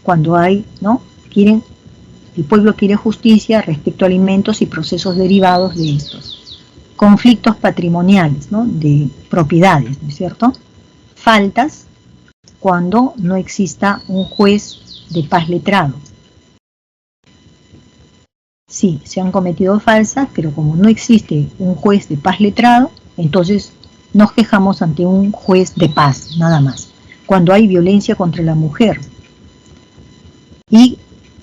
cuando hay, ¿no? El pueblo quiere justicia respecto a alimentos y procesos derivados de estos. Conflictos patrimoniales, ¿no? De propiedades, ¿no es cierto? Faltas cuando no exista un juez de paz letrado. Sí, se han cometido faltas, pero como no existe un juez de paz letrado, entonces nos quejamos ante un juez de paz, nada más. Cuando hay violencia contra la mujer. Y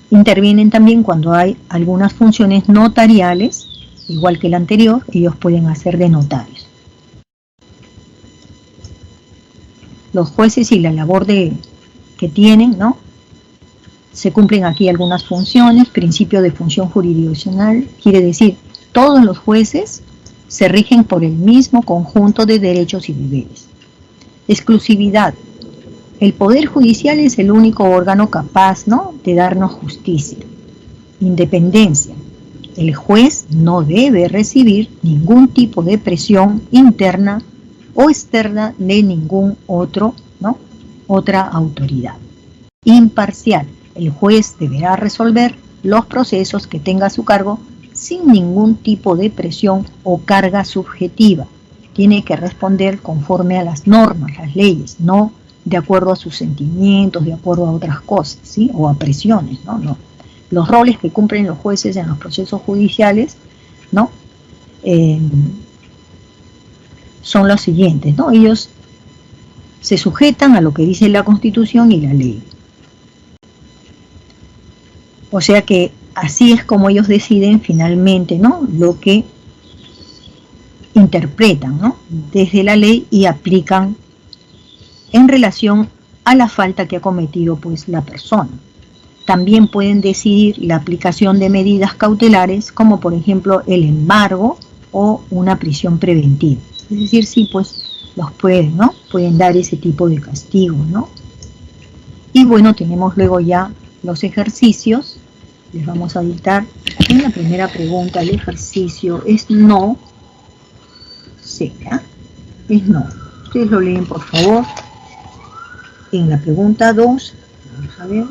intervienen también cuando hay algunas funciones notariales, igual que el anterior, ellos pueden hacer de notarios. Los jueces y la labor que tienen, ¿no? Se cumplen aquí algunas funciones. Principio de función jurisdiccional quiere decir, todos los jueces se rigen por el mismo conjunto de derechos y deberes. Exclusividad. El Poder Judicial es el único órgano capaz, ¿no?, de darnos justicia. Independencia. El juez no debe recibir ningún tipo de presión interna o externa de ningún otro, ¿no?, otra autoridad. Imparcial. El juez deberá resolver los procesos que tenga a su cargo sin ningún tipo de presión o carga subjetiva. Tiene que responder conforme a las normas, las leyes, no de acuerdo a sus sentimientos, de acuerdo a otras cosas, ¿sí? O a presiones, ¿no? No. Los roles que cumplen los jueces en los procesos judiciales, ¿no? Son los siguientes, ¿no? Ellos se sujetan a lo que dice la Constitución y la ley. O sea que así es como ellos deciden finalmente, ¿no?, lo que interpretan, ¿no?, desde la ley y aplican en relación a la falta que ha cometido pues la persona. También pueden decidir la aplicación de medidas cautelares, como por ejemplo el embargo o una prisión preventiva. Es decir, sí, pues los pueden, ¿no?, pueden dar ese tipo de castigo, ¿no? Y bueno, tenemos luego ya los ejercicios. Les vamos a dictar en la primera pregunta. El ejercicio es no. ¿Será? Es no. Ustedes lo leen, por favor. En la pregunta 2, vamos a ver.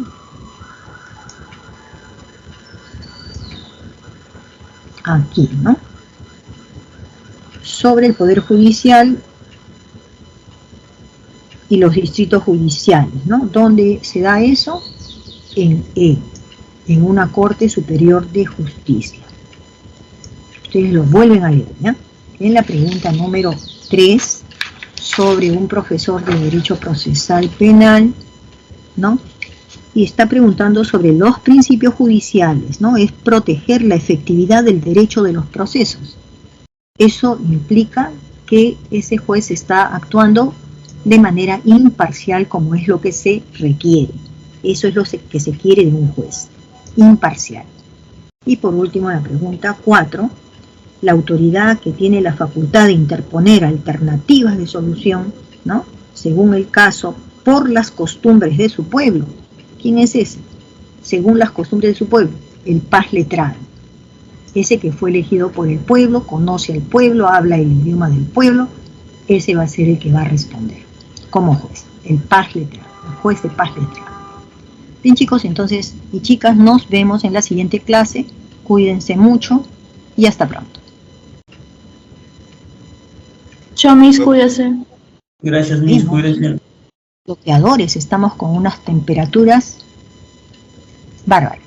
Aquí, ¿no? Sobre el Poder Judicial y los distritos judiciales, ¿no? ¿Dónde se da eso? En una Corte Superior de Justicia. Ustedes lo vuelven a leer, ¿ya? En la pregunta número 3, sobre un profesor de Derecho Procesal Penal, ¿no? Y está preguntando sobre los principios judiciales, ¿no? Es proteger la efectividad del derecho de los procesos. Eso implica que ese juez está actuando de manera imparcial, como es lo que se requiere. Eso es lo que se quiere de un juez, imparcial. Y por último, la pregunta 4, la autoridad que tiene la facultad de interponer alternativas de solución, ¿no?, según el caso, por las costumbres de su pueblo. ¿Quién es ese? Según las costumbres de su pueblo, el paz letrado. Ese que fue elegido por el pueblo, conoce al pueblo, habla el idioma del pueblo, ese va a ser el que va a responder como juez, el paz letrado, el juez de paz letrado. Bien, chicos, entonces, y chicas, nos vemos en la siguiente clase. Cuídense mucho y hasta pronto. Chao, Miss, cuídese. Gracias, Miss, cuídense. Bloqueadores, estamos con unas temperaturas bárbaras.